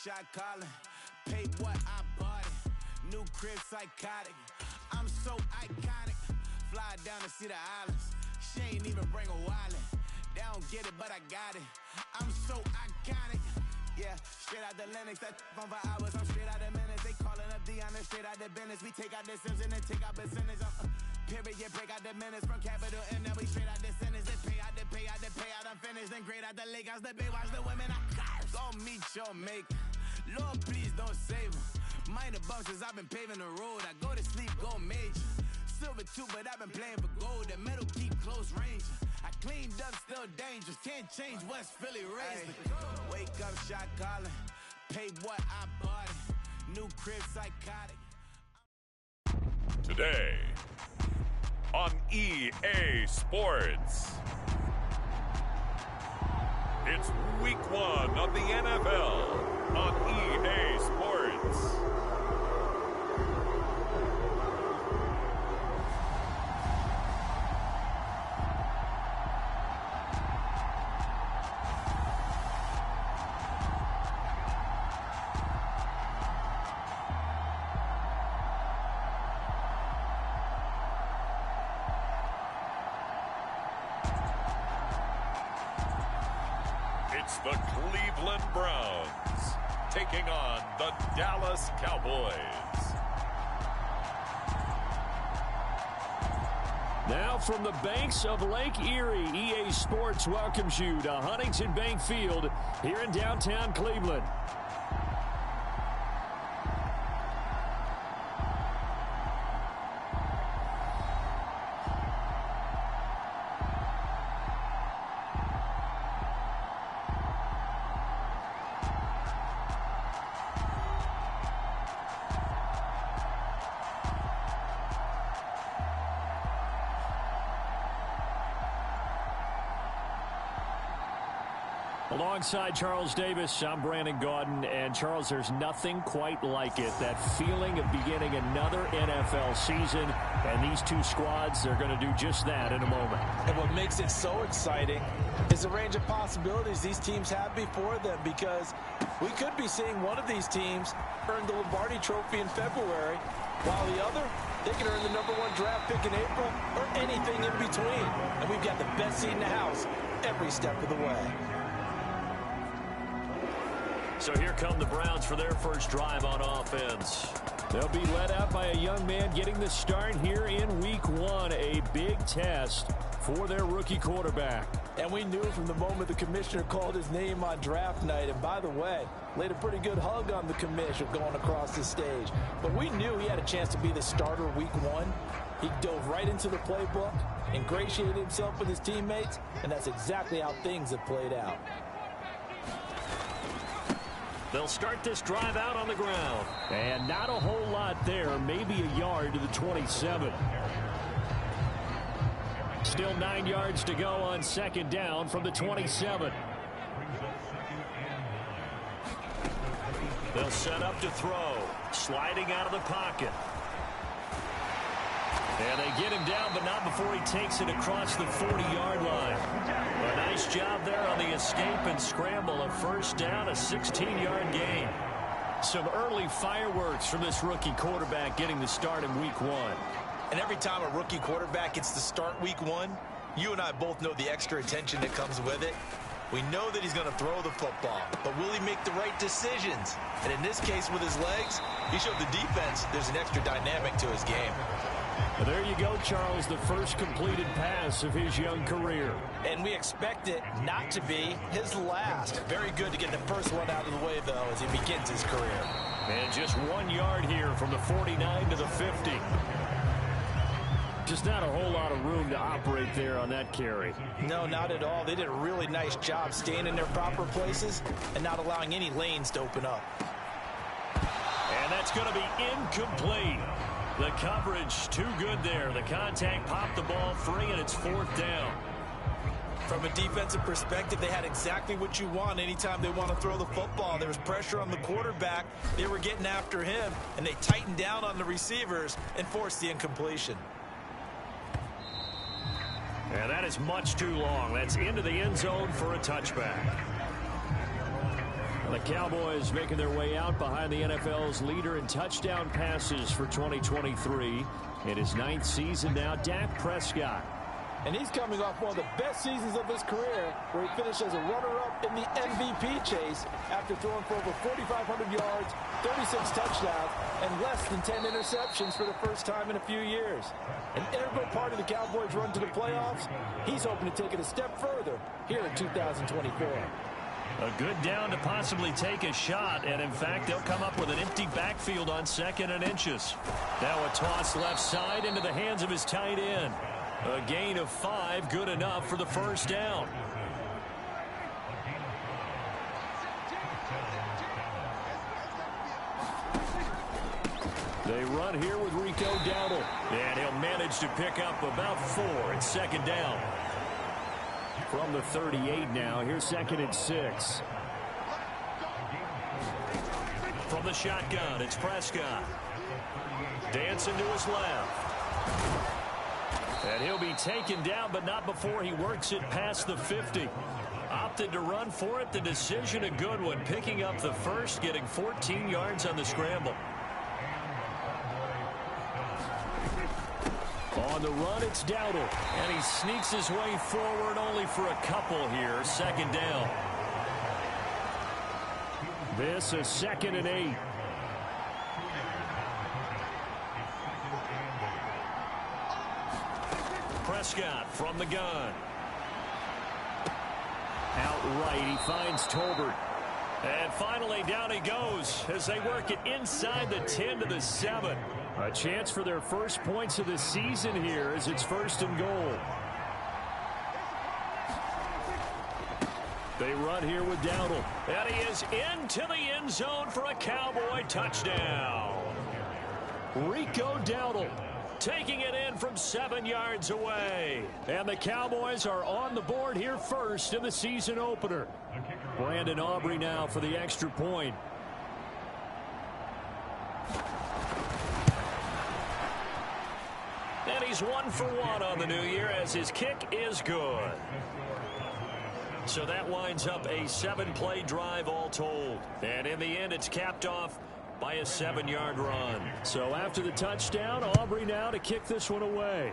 shot calling. Paid what I bought it. New crib psychotic. I'm so iconic. Fly down to see the islands. She ain't even bring a wallet. They don't get it, but I got it. I'm so iconic. Yeah, straight out the Lennox. That phone for hours. I'm straight out the minutes. They calling up Dion and straight out the business. We take out the Sims and then take out percentage. Period, break out the minutes from capital and then we straight out the sentence. They pay out the payout. I'm finished. Then grade out the lake house. The bay watch the women. I curse. Go meet your maker. Lord, please don't save them. Minor bumps as I've been paving the road. I go to sleep, go major. Silver too, but I've been playing for gold. The metal keep close range. I cleaned up, still dangerous. Can't change West Philly raised. Wake up, shot calling. Pay what I bought it. New crib psychotic. Today on EA Sports, it's week 1 of the NFL on EA Sports. It's the Cleveland Browns taking on the Dallas Cowboys. Now from the banks of Lake Erie, EA Sports welcomes you to Huntington Bank Field here in downtown Cleveland. Alongside Charles Davis, I'm Brandon Gaudin, and Charles, there's nothing quite like it. That feeling of beginning another NFL season, and these two squads, they're going to do just that in a moment. And what makes it so exciting is the range of possibilities these teams have before them, because we could be seeing one of these teams earn the Lombardi Trophy in February, while the other, they can earn the #1 draft pick in April or anything in between. And we've got the best seat in the house every step of the way. So here come the Browns for their first drive on offense. They'll be led out by a young man getting the start here in week 1. A big test for their rookie quarterback. And we knew from the moment the commissioner called his name on draft night, and by the way, laid a pretty good hug on the commissioner going across the stage. But we knew he had a chance to be the starter week 1. He dove right into the playbook, ingratiated himself with his teammates, and that's exactly how things have played out. They'll start this drive out on the ground. And not a whole lot there, maybe a yard to the 27. Still 9 yards to go on second down from the 27. They'll set up to throw. Sliding out of the pocket. And they get him down, but not before he takes it across the 40-yard line. A nice job there on the escape and scramble. A first down, a 16-yard gain. Some early fireworks from this rookie quarterback getting the start in week 1. And every time a rookie quarterback gets to start week 1, you and I both know the extra attention that comes with it. We know that he's going to throw the football, but will he make the right decisions? And in this case with his legs, he showed the defense there's an extra dynamic to his game. Well, there you go, Charles, the first completed pass of his young career. And we expect it not to be his last. Very good to get the first one out of the way, though, as he begins his career. And just 1 yard here from the 49 to the 50. Just not a whole lot of room to operate there on that carry. No, not at all. They did a really nice job staying in their proper places and not allowing any lanes to open up. And that's going to be incomplete. The coverage too good there. The contact popped the ball free, and it's 4th down. From a defensive perspective, they had exactly what you want anytime they want to throw the football. There was pressure on the quarterback. They were getting after him, and they tightened down on the receivers and forced the incompletion. And that is much too long. That's into the end zone for a touchback. The Cowboys making their way out behind the NFL's leader in touchdown passes for 2023. In his 9th season now, Dak Prescott. And he's coming off one of the best seasons of his career, where he finished as a runner-up in the MVP chase after throwing for over 4,500 yards, 36 touchdowns, and less than 10 interceptions for the first time in a few years. An integral part of the Cowboys' run to the playoffs. He's hoping to take it a step further here in 2024. A good down to possibly take a shot, and in fact, they'll come up with an empty backfield on 2nd and inches. Now a toss left side into the hands of his tight end. A gain of 5, good enough for the first down. They run here with Rico Dowdle, and he'll manage to pick up about 4 at 2nd down. From the 38 now, here's 2nd and 6. From the shotgun, it's Prescott. Dancing to his left. And he'll be taken down, but not before he works it past the 50. Opted to run for it. The decision a good one. Picking up the first, getting 14 yards on the scramble. On the run, it's Dowdle. And he sneaks his way forward only for a couple here. 2nd down. This is 2nd and 8. Prescott from the gun. Outright, he finds Tolbert. And finally, down he goes as they work it inside the 10 to the 7. A chance for their first points of the season here as it's 1st and goal. They run here with Dowdle. And he is into the end zone for a Cowboy touchdown. Rico Dowdle taking it in from 7 yards away. And the Cowboys are on the board here first in the season opener. Brandon Aubrey now for the extra point. And he's 1 for 1 on the new year as his kick is good. So that winds up a 7-play drive all told. And in the end, it's capped off by a 7-yard run. So after the touchdown, Aubrey now to kick this one away.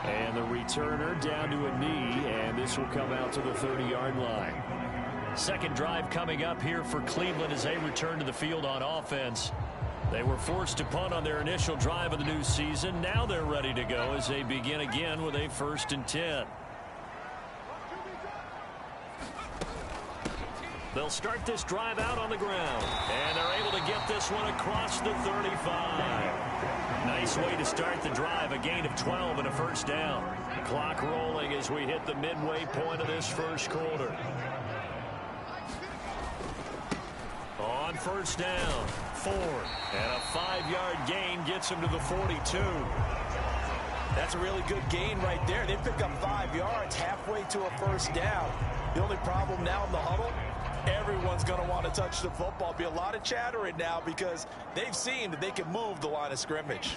And the returner down to a knee, and this will come out to the 30-yard line. Second drive coming up here for Cleveland as they return to the field on offense. They were forced to punt on their initial drive of the new season. Now they're ready to go as they begin again with a 1st and 10. They'll start this drive out on the ground. And they're able to get this one across the 35. Nice way to start the drive. A gain of 12 and a 1st down. Clock rolling as we hit the midway point of this first quarter. On 1st down, 4. And a 5-yard gain gets him to the 42. That's a really good gain right there. They pick up 5 yards halfway to a 1st down. The only problem now in the huddle, everyone's going to want to touch the football. Be a lot of chattering now because they've seen that they can move the line of scrimmage.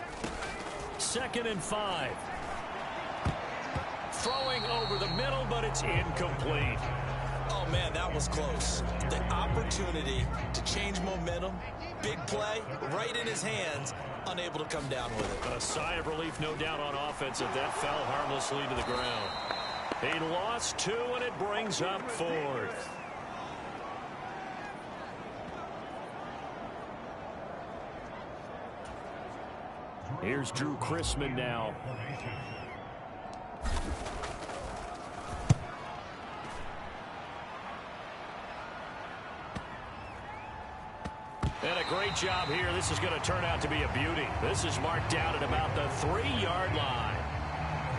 2nd and 5. Throwing over the middle, but it's incomplete. Oh, man, that was close. The opportunity to change momentum, big play, right in his hands, unable to come down with it. A sigh of relief, no doubt, on offense if that fell harmlessly to the ground. He lost 2, and it brings up 4th. Here's Drew Chrisman now. And a great job here. This is going to turn out to be a beauty. This is marked down at about the 3-yard line.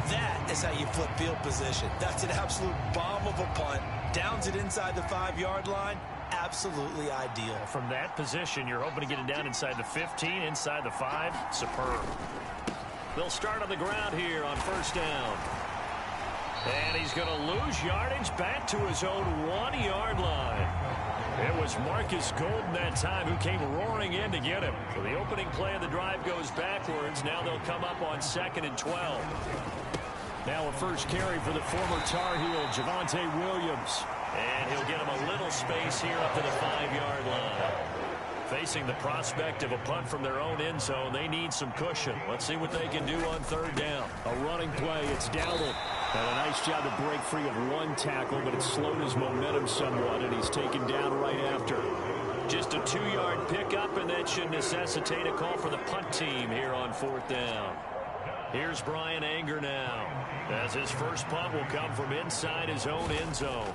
That is how you flip field position. That's an absolute bomb of a punt. Downs it inside the 5-yard line. Absolutely ideal. From that position, you're hoping to get it down inside the 15, inside the 5. Superb. They'll start on the ground here on 1st down. And he's going to lose yardage back to his own 1-yard line. It was Marcus Golden that time who came roaring in to get him. So the opening play of the drive goes backwards. Now they'll come up on 2nd and 12. Now a first carry for the former Tar Heel, Javonte Williams. And he'll get him a little space here up to the 5-yard line. Facing the prospect of a punt from their own end zone, they need some cushion. Let's see what they can do on third down. A running play, it's Dowdle. And a nice job to break free of one tackle, but it slowed his momentum somewhat, and he's taken down right after. Just a 2-yard pickup, and that should necessitate a call for the punt team here on fourth down. Here's Brian Anger now, as his first punt will come from inside his own end zone.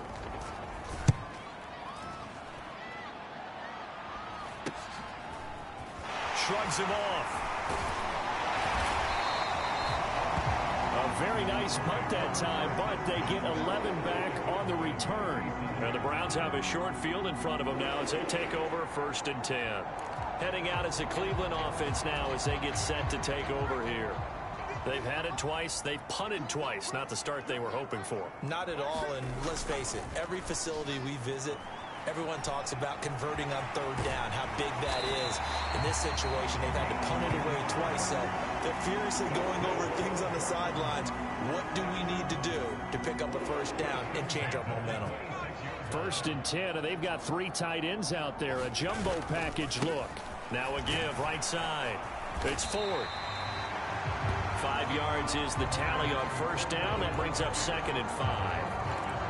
Shrugs him off. A very nice punt that time, but they get 11 back on the return. And the Browns have a short field in front of them now as they take over 1st and 10. Heading out as the Cleveland offense now as they get set to take over here. They've had it twice. They've punted twice. Not the start they were hoping for. Not at all, and let's face it, every facility we visit, everyone talks about converting on third down, how big that is. In this situation, they've had to punt it away twice, so they're furiously going over things on the sidelines. What do we need to do to pick up a first down and change our momentum? 1st and 10, and they've got 3 tight ends out there. A jumbo package look. Now a give right side. It's Ford. 5 yards is the tally on first down. That brings up 2nd and 5.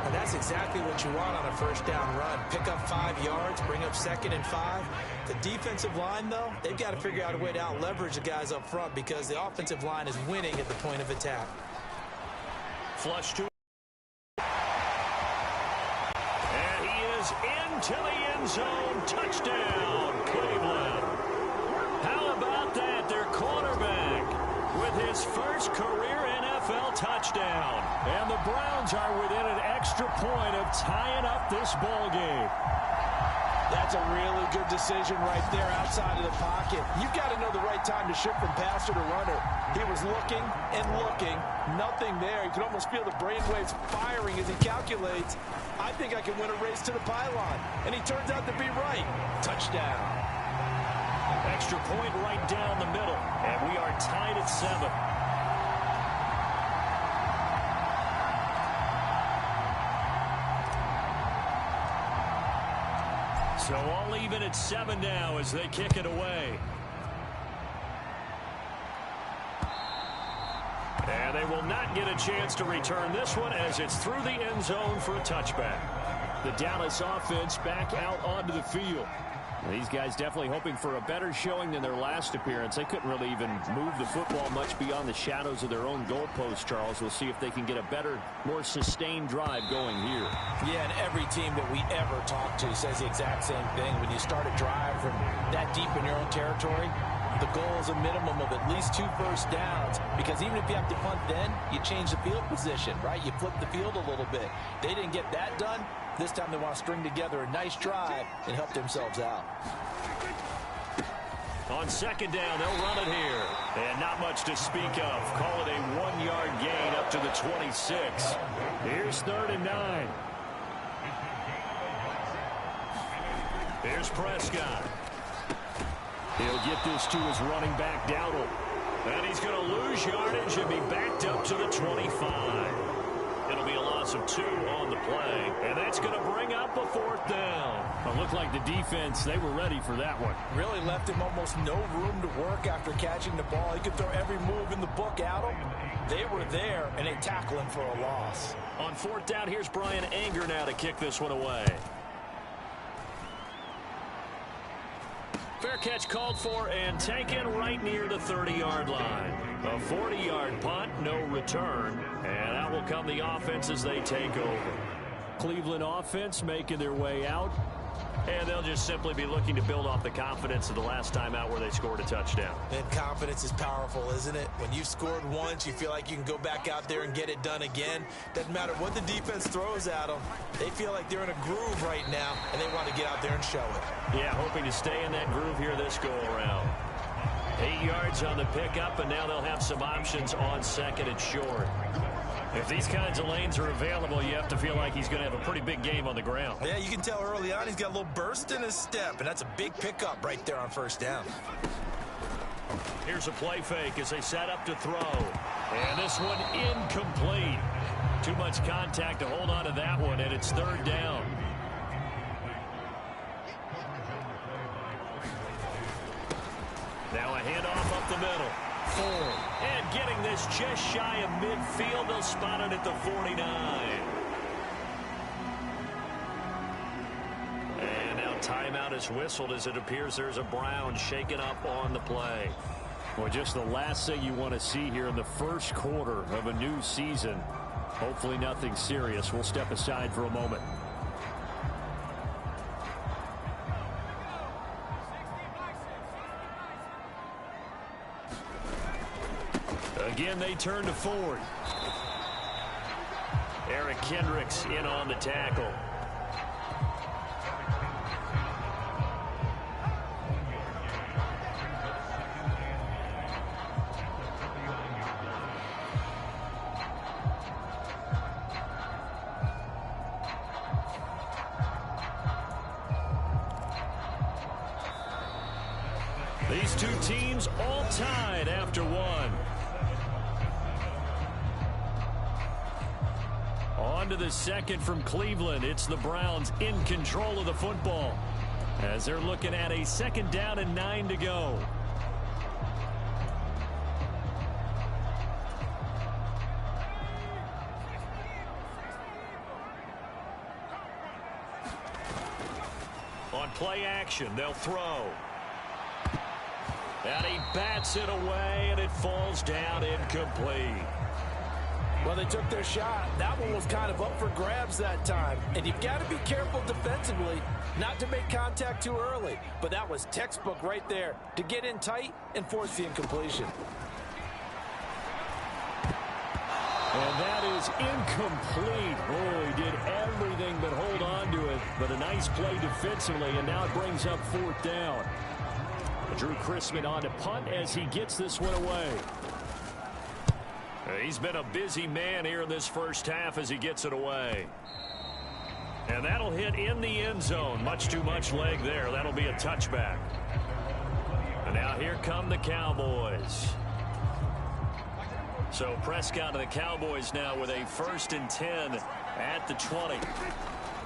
And that's exactly what you want on a first down run. Pick up 5 yards, bring up 2nd and 5. The defensive line, though, they've got to figure out a way to out-leverage the guys up front because the offensive line is winning at the point of attack. Flush to. And he is into the end zone. Touchdown, Cleveland. How about that? Their quarterback with his first career NFL touchdown. And the Browns are within an extra point of tying up this ball game. That's a really good decision right there outside of the pocket. You've got to know the right time to shift from passer to runner. He was looking and looking, nothing there. You can almost feel the brainwaves firing as he calculates, I think I can win a race to the pylon. And he turns out to be right. Touchdown. Extra point right down the middle. And we are tied at 7. So all even at 7 now as they kick it away. And they will not get a chance to return this one as it's through the end zone for a touchback. The Dallas offense back out onto the field. These guys definitely hoping for a better showing than their last appearance. They couldn't really even move the football much beyond the shadows of their own goalpost, Charles. We'll see if they can get a better, more sustained drive going here. Yeah, and every team that we ever talk to says the exact same thing. When you start a drive from that deep in your own territory, the goal is a minimum of at least 2 first downs, because even if you have to punt then, you change the field position, right? You flip the field a little bit. They didn't get that done. This time they want to string together a nice drive and help themselves out. On 2nd down, they'll run it here. And not much to speak of. Call it a 1-yard gain up to the 26. Here's 3rd and 9. Here's Prescott. He'll get this to his running back, Dowdle. And he's going to lose yardage and be backed up to the 25. It'll be a loss of 2 on the play, and that's going to bring up a 4th down. It looked like the defense, they were ready for that one. Really left him almost no room to work after catching the ball. He could throw every move in the book at him. They were there, and they tackle him for a loss. On 4th down, here's Brian Anger now to kick this one away. Fair catch called for and taken right near the 30-yard line. A 40-yard punt, no return, and out will come the offense as they take over. Cleveland offense making their way out. And they'll just simply be looking to build off the confidence of the last time out where they scored a touchdown. And confidence is powerful, isn't it? When you've scored once, you feel like you can go back out there and get it done again. Doesn't matter what the defense throws at them. They feel like they're in a groove right now, and they want to get out there and show it. Yeah, hoping to stay in that groove here this go-around. 8 yards on the pickup, and now they'll have some options on 2nd and short. If these kinds of lanes are available, you have to feel like he's going to have a pretty big game on the ground. Yeah, you can tell early on he's got a little burst in his step, and that's a big pickup right there on 1st down. Here's a play fake as they set up to throw. And this one incomplete. Too much contact to hold on to that one, and it's third down. Now a handoff up the middle. Ford. And getting this just shy of midfield. They'll spot it at the 49. And now timeout is whistled as it appears there's a Brown shaken up on the play. Well, just the last thing you want to see here in the first quarter of a new season. Hopefully nothing serious. We'll step aside for a moment. Again, they turn to Ford. Eric Kendricks in on the tackle. These two teams all tied after one. On to the second from Cleveland. It's the Browns in control of the football as they're looking at a second down and 9 to go. On play action, they'll throw. And he bats it away, and it falls down incomplete. Well, they took their shot. That one was kind of up for grabs that time. And you've got to be careful defensively not to make contact too early. But that was textbook right there to get in tight and force the incompletion. And that is incomplete. Oh, he did everything but hold on to it. But a nice play defensively, and now it brings up fourth down. Drew Chrisman on to punt as he gets this one away. He's been a busy man here in this first half as he gets it away. And that'll hit in the end zone. Much too much leg there. That'll be a touchback. And now here come the Cowboys. So Prescott and the Cowboys now with a 1st and 10 at the 20.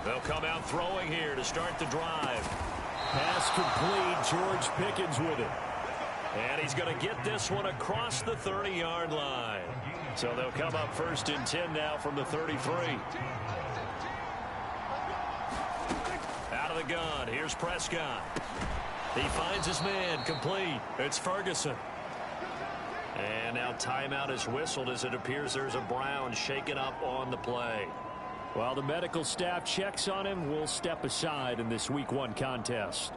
They'll come out throwing here to start the drive. Pass complete. George Pickens with it. And he's going to get this one across the 30-yard line. So they'll come up 1st and 10 now from the 33. Out of the gun. Here's Prescott. He finds his man. Complete. It's Ferguson. And now timeout is whistled as it appears there's a Brown shaken up on the play. While the medical staff checks on him, we'll step aside in this Week 1 contest.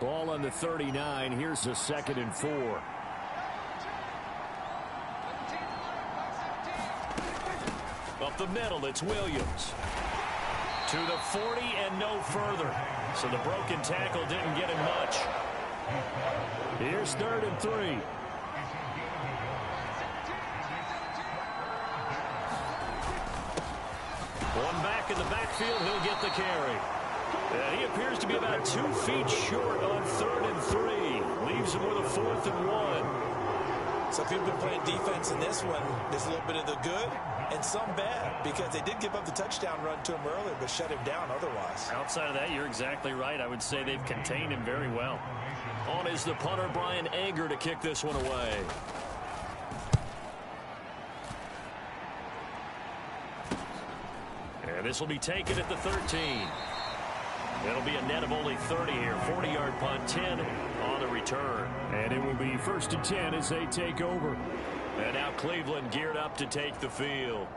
Ball on the 39. Here's a 2nd and 4. Up the middle, it's Williams. To the 40 and no further. So the broken tackle didn't get him much. Here's 3rd and 3. One back in the backfield, he'll get the carry. And he appears to be about 2 feet short on 3rd and 3. Leaves him with a 4th and 1. So if you've been playing defense in this one, there's a little bit of the good and some bad, because they did give up the touchdown run to him earlier, but shut him down otherwise. Outside of that, you're exactly right. I would say they've contained him very well. On is the punter, Brian Anger, to kick this one away. And this will be taken at the 13. It'll be a net of only 30 here. 40-yard punt, 10 on the return. And it will be 1st and 10 as they take over. And now Cleveland geared up to take the field.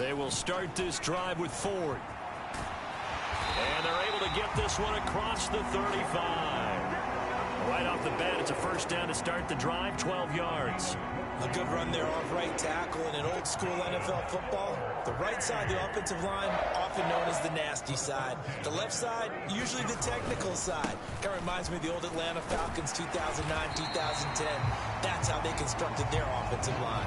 They will start this drive with Ford. And they're able to get this one across the 35. Right off the bat, it's a first down to start the drive, 12 yards. A good run there off right tackle in an old school NFL football. The right side, the offensive line, often known as the nasty side. The left side, usually the technical side. Kind of reminds me of the old Atlanta Falcons 2009, 2010. That's how they constructed their offensive line.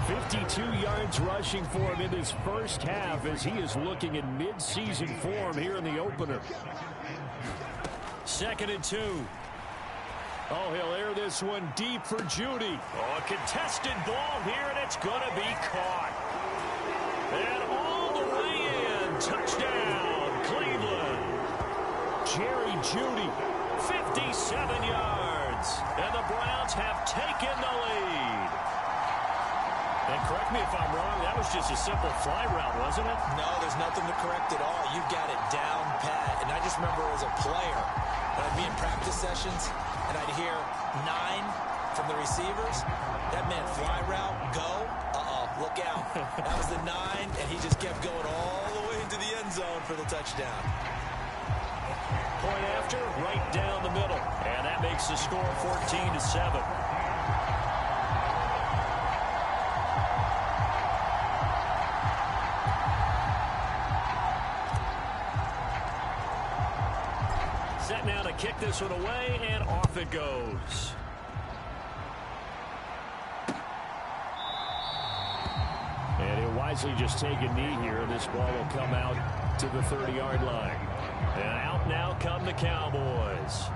52 yards rushing for him in his first half as he is looking in mid-season form here in the opener. 2nd and 2. Oh, he'll air this one deep for Judy. Oh, a contested ball here, and it's going to be caught. And all the way in. Touchdown, Cleveland. Jerry Judy, 57 yards. And the Browns have taken the lead. And correct me if I'm wrong, that was just a simple fly route, wasn't it? No, there's nothing to correct at all. You've got it down pat. And I just remember as a player, when I'd be in practice sessions, and I'd hear 9 from the receivers. That meant fly route, go. Look out. That was the 9, and he just kept going all the way into the end zone for the touchdown. Point after, right down the middle. And that makes the score 14-7. Set now to kick this one away, and off it goes. And he'll wisely just take a knee here. This ball will come out to the 30-yard line. And out now come the Cowboys.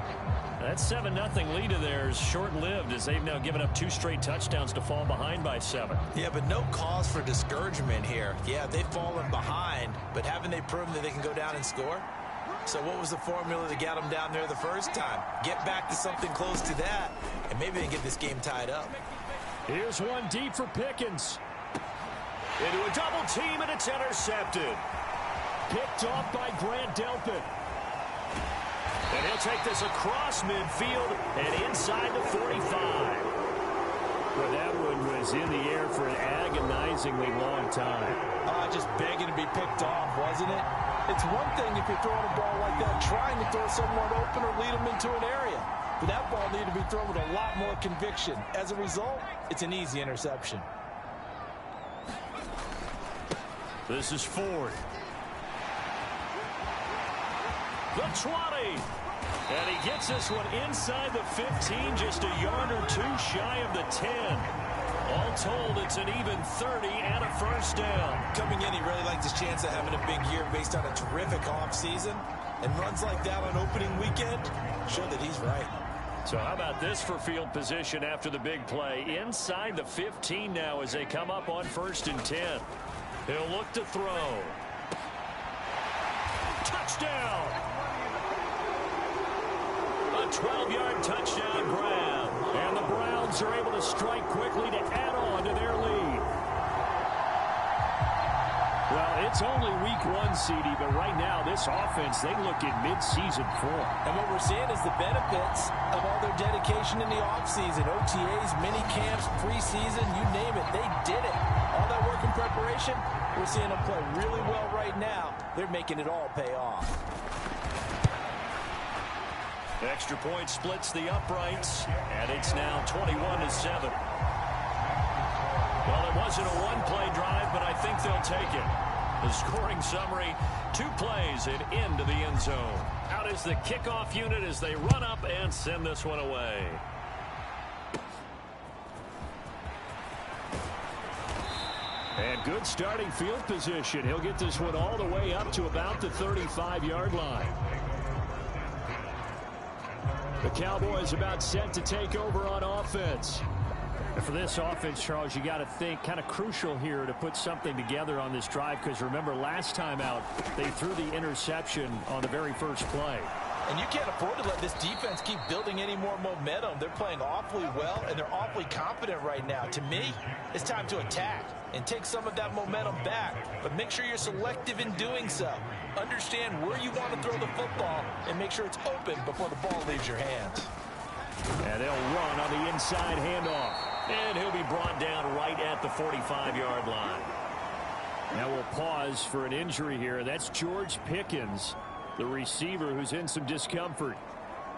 That 7-0 lead of theirs short-lived as they've now given up 2 straight touchdowns to fall behind by 7. Yeah, but no cause for discouragement here. Yeah, they've fallen behind, but haven't they proven that they can go down and score? So what was the formula that got them down there the first time? Get back to something close to that, and maybe they get this game tied up. Here's one deep for Pickens. Into a double team, and it's intercepted. Picked off by Grant Delpit. And he'll take this across midfield and inside the 45. Well, that one was in the air for an agonizingly long time. Just begging to be picked off, wasn't it? It's one thing if you're throwing a ball like that, trying to throw someone open or lead them into an area. But that ball needed to be thrown with a lot more conviction. As a result, it's an easy interception. This is Ford. The 20. And he gets this one inside the 15, just a yard or 2 shy of the 10. All told, it's an even 30 and a first down. Coming in, he really liked his chance of having a big year based on a terrific offseason. And runs like that on opening weekend show that he's right. So how about this for field position after the big play? Inside the 15 now as they come up on 1st and 10. He'll look to throw. Touchdown! A 12-yard touchdown grab. And the Browns are able to strike quickly to add on to their lead. Well, it's only week 1, CD, but right now this offense, they look in mid-season form. And what we're seeing is the benefits of all their dedication in the offseason. OTAs, mini camps, preseason, you name it, they did it. All that work in preparation, we're seeing them play really well right now. They're making it all pay off. Extra point splits the uprights, and it's now 21-7. Well, it wasn't a one-play drive, but I think they'll take it. The scoring summary, 2 plays and into the end zone. Out is the kickoff unit as they run up and send this one away. And good starting field position. He'll get this one all the way up to about the 35-yard line. The Cowboys about set to take over on offense. And for this offense, Charles, you got to think kind of crucial here to put something together on this drive, because remember last time out they threw the interception on the very first play. And you can't afford to let this defense keep building any more momentum. They're playing awfully well, and they're awfully confident right now. To me, it's time to attack and take some of that momentum back. But make sure you're selective in doing so. Understand where you want to throw the football and make sure it's open before the ball leaves your hands. And they'll run on the inside handoff. And he'll be brought down right at the 45-yard line. Now we'll pause for an injury here. That's George Pickens, the receiver who's in some discomfort.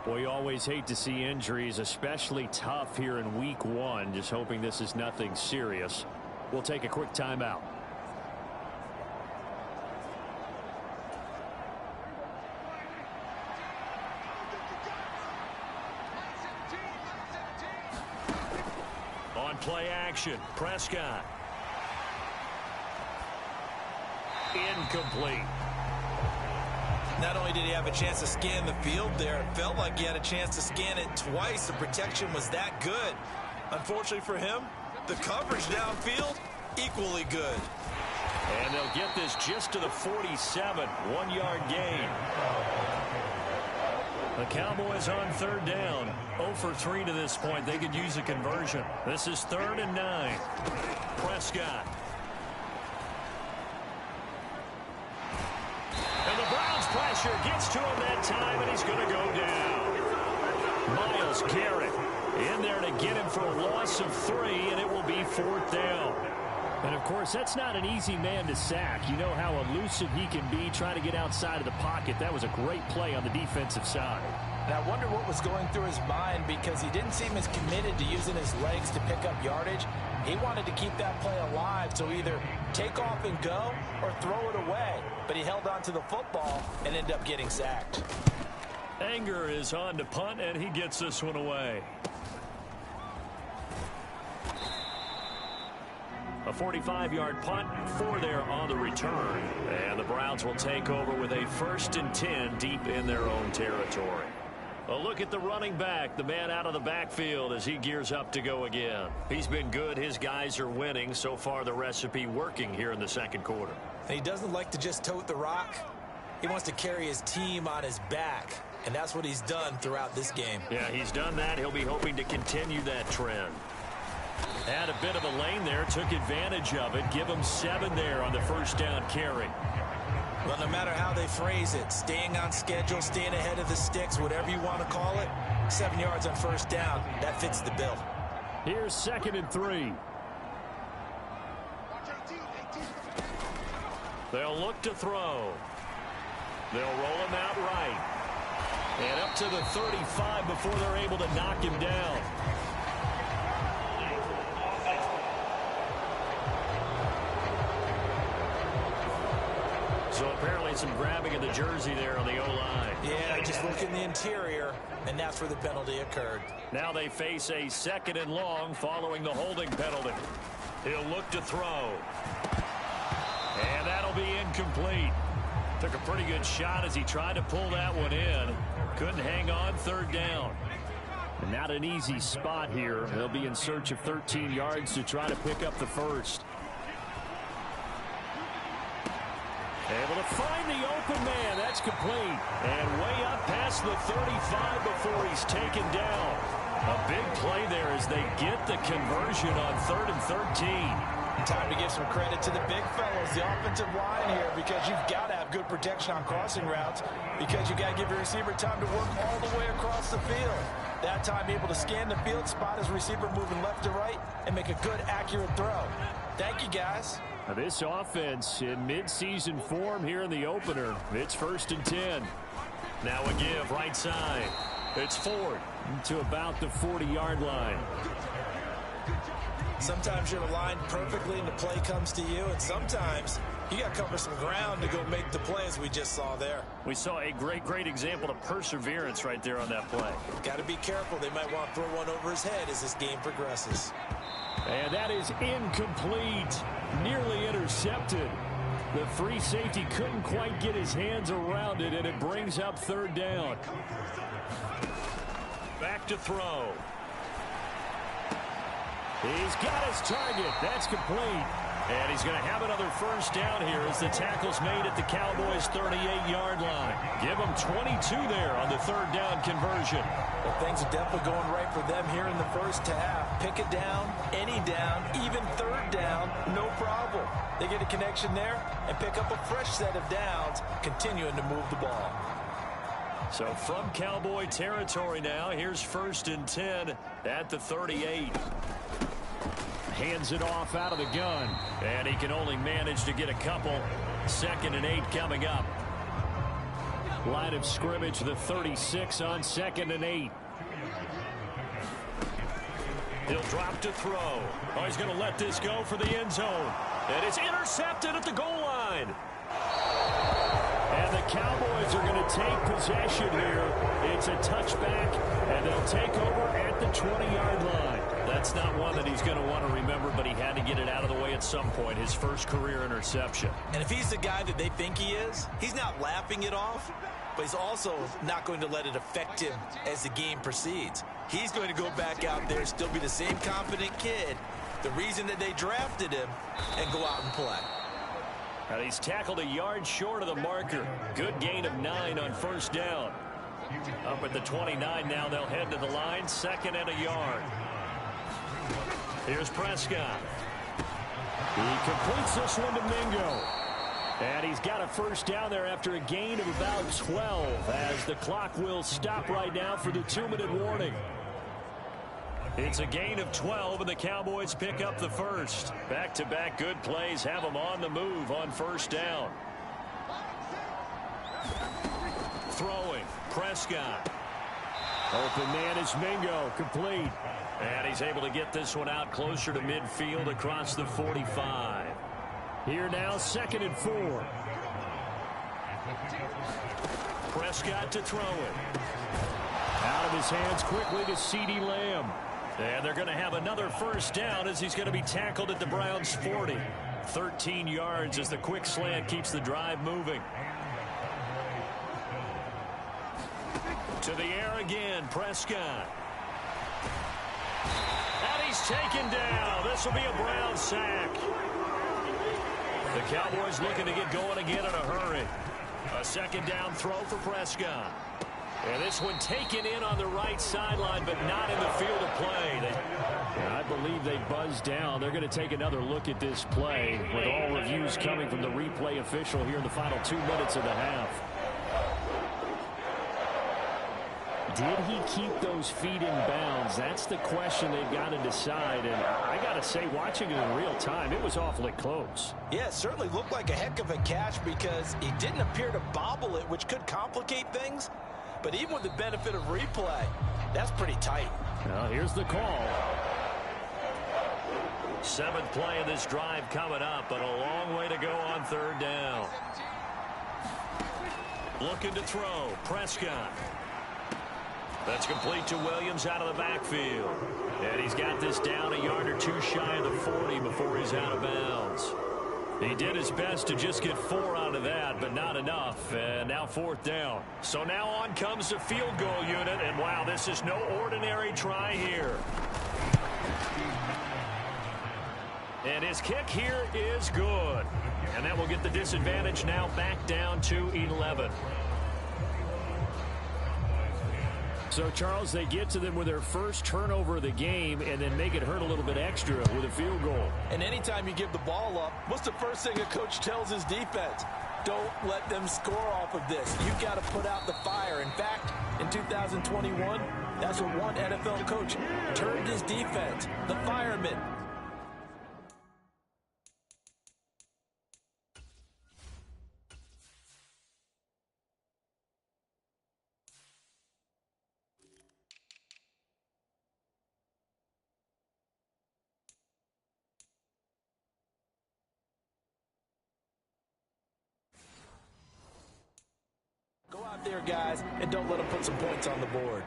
Boy, you always hate to see injuries, especially tough here in week 1. Just hoping this is nothing serious. We'll take a quick timeout. On play action, Prescott. Incomplete. Not only did he have a chance to scan the field there, it felt like he had a chance to scan it twice. The protection was that good. Unfortunately for him, the coverage downfield, equally good. And they'll get this just to the 47, 1-yard gain. The Cowboys on 3rd down, 0 for 3 to this point. They could use a conversion. This is 3rd and 9. Prescott. And the Browns pressure gets to him that time, and he's going to go down. Myles Garrett in there to get him for a loss of 3, and it will be 4th down. And, of course, that's not an easy man to sack. You know how elusive he can be trying to get outside of the pocket. That was a great play on the defensive side. And I wonder what was going through his mind, because he didn't seem as committed to using his legs to pick up yardage. He wanted to keep that play alive, so either take off and go or throw it away. But he held on to the football and ended up getting sacked. Anger is on to punt, and he gets this one away. A 45-yard punt, 4 there on the return. And the Browns will take over with a 1st and 10 deep in their own territory. A look at the running back, the man out of the backfield as he gears up to go again. He's been good. His guys are winning. So far, the recipe working here in the 2nd quarter. And he doesn't like to just tote the rock. He wants to carry his team on his back. And that's what he's done throughout this game. Yeah, he's done that. He'll be hoping to continue that trend. Had a bit of a lane there, took advantage of it. Give him 7 there on the 1st down carry. Well, no matter how they phrase it, staying on schedule, staying ahead of the sticks, whatever you want to call it, 7 yards on 1st down, that fits the bill. Here's 2nd and 3. They'll look to throw. They'll roll him out right. And up to the 35 before they're able to knock him down. So apparently some grabbing of the jersey there on the O-line. Yeah, just look in the interior, and that's where the penalty occurred. Now they face a 2nd and long following the holding penalty. He'll look to throw. And that'll be incomplete. Took a pretty good shot as he tried to pull that one in. Couldn't hang on, 3rd down. And not an easy spot here. They'll be in search of 13 yards to try to pick up the 1st. Able to find the open man. That's complete. And way up past the 35 before he's taken down. A big play there as they get the conversion on 3rd and 13. Time to give some credit to the big fellas, the offensive line here, because you've got to have good protection on crossing routes, because you got to give your receiver time to work all the way across the field. That time able to scan the field, spot his receiver moving left to right, and make a good, accurate throw. Thank you, guys. This offense in mid-season form here in the opener. It's 1st and 10. Now a give right side. It's Ford to about the 40-yard line. Sometimes you're aligned perfectly and the play comes to you, and sometimes you got to cover some ground to go make the play, as we just saw there. We saw a great example of perseverance right there on that play. Got to be careful. They might want to throw one over his head as this game progresses. And that is incomplete. Nearly intercepted. The free safety couldn't quite get his hands around it, and it brings up 3rd down. Back to throw. He's got his target. That's complete. And he's going to have another 1st down here as the tackle's made at the Cowboys' 38-yard line. Give them 22 there on the 3rd down conversion. Well, things are definitely going right for them here in the 1st half. Pick it down, any down, even 3rd down, no problem. They get a connection there and pick up a fresh set of downs, continuing to move the ball. So from Cowboy territory now, here's 1st and 10 at the 38. Hands it off out of the gun. And he can only manage to get a couple. 2nd and 8 coming up. Line of scrimmage, the 36 on 2nd and 8. He'll drop to throw. Oh, he's going to let this go for the end zone. And it's intercepted at the goal line. And the Cowboys are going to take possession here. It's a touchback, and they'll take over at the 20-yard line. That's not one that he's going to want to remember, but he had to get it out of the way at some point, his first career interception. And if he's the guy that they think he is, he's not laughing it off, but he's also not going to let it affect him as the game proceeds. He's going to go back out there, still be the same confident kid, the reason that they drafted him, and go out and play. And he's tackled a yard short of the marker. Good gain of 9 on first down. Up at the 29 now, they'll head to the line, 2nd and a yard. Here's Prescott. He completes this one to Mingo. And he's got a first down there after a gain of about 12 as the clock will stop right now for the 2-minute warning. It's a gain of 12, and the Cowboys pick up the first. Back-to-back good plays have them on the move on first down. Throwing, Prescott. Open man is Mingo, complete. And he's able to get this one out closer to midfield across the 45. Here now, 2nd and 4. Prescott to throw it. Out of his hands quickly to CeeDee Lamb. And they're going to have another first down as he's going to be tackled at the Browns' 40. 13 yards as the quick slant keeps the drive moving. To the air again, Prescott. And he's taken down. This will be a Brown sack. The Cowboys looking to get going again in a hurry. A 2nd down throw for Prescott. And this one taken in on the right sideline, but not in the field of play. I believe they buzzed down. They're going to take another look at this play with all reviews coming from the replay official here in the final 2 minutes of the half. Did he keep those feet in bounds? That's the question they've got to decide. And I got to say, watching it in real time, it was awfully close. Yeah, it certainly looked like a heck of a catch because he didn't appear to bobble it, which could complicate things. But even with the benefit of replay, that's pretty tight. Now here's the call. 7th play of this drive coming up, but a long way to go on 3rd down. Looking to throw, Prescott. That's complete to Williams out of the backfield. And he's got this down a yard or two shy of the 40 before he's out of bounds. He did his best to just get 4 out of that, but not enough. And now 4th down. So now on comes the field goal unit. And wow, this is no ordinary try here. And his kick here is good. And that will get the disadvantage now back down to 11. So, Charles, they get to them with their first turnover of the game and then make it hurt a little bit extra with a field goal. And anytime you give the ball up, what's the first thing a coach tells his defense? Don't let them score off of this. You've got to put out the fire. In fact, in 2021, that's what one NFL coach termed his defense, the firemen. Go out there, guys, and don't let them put some points on the board.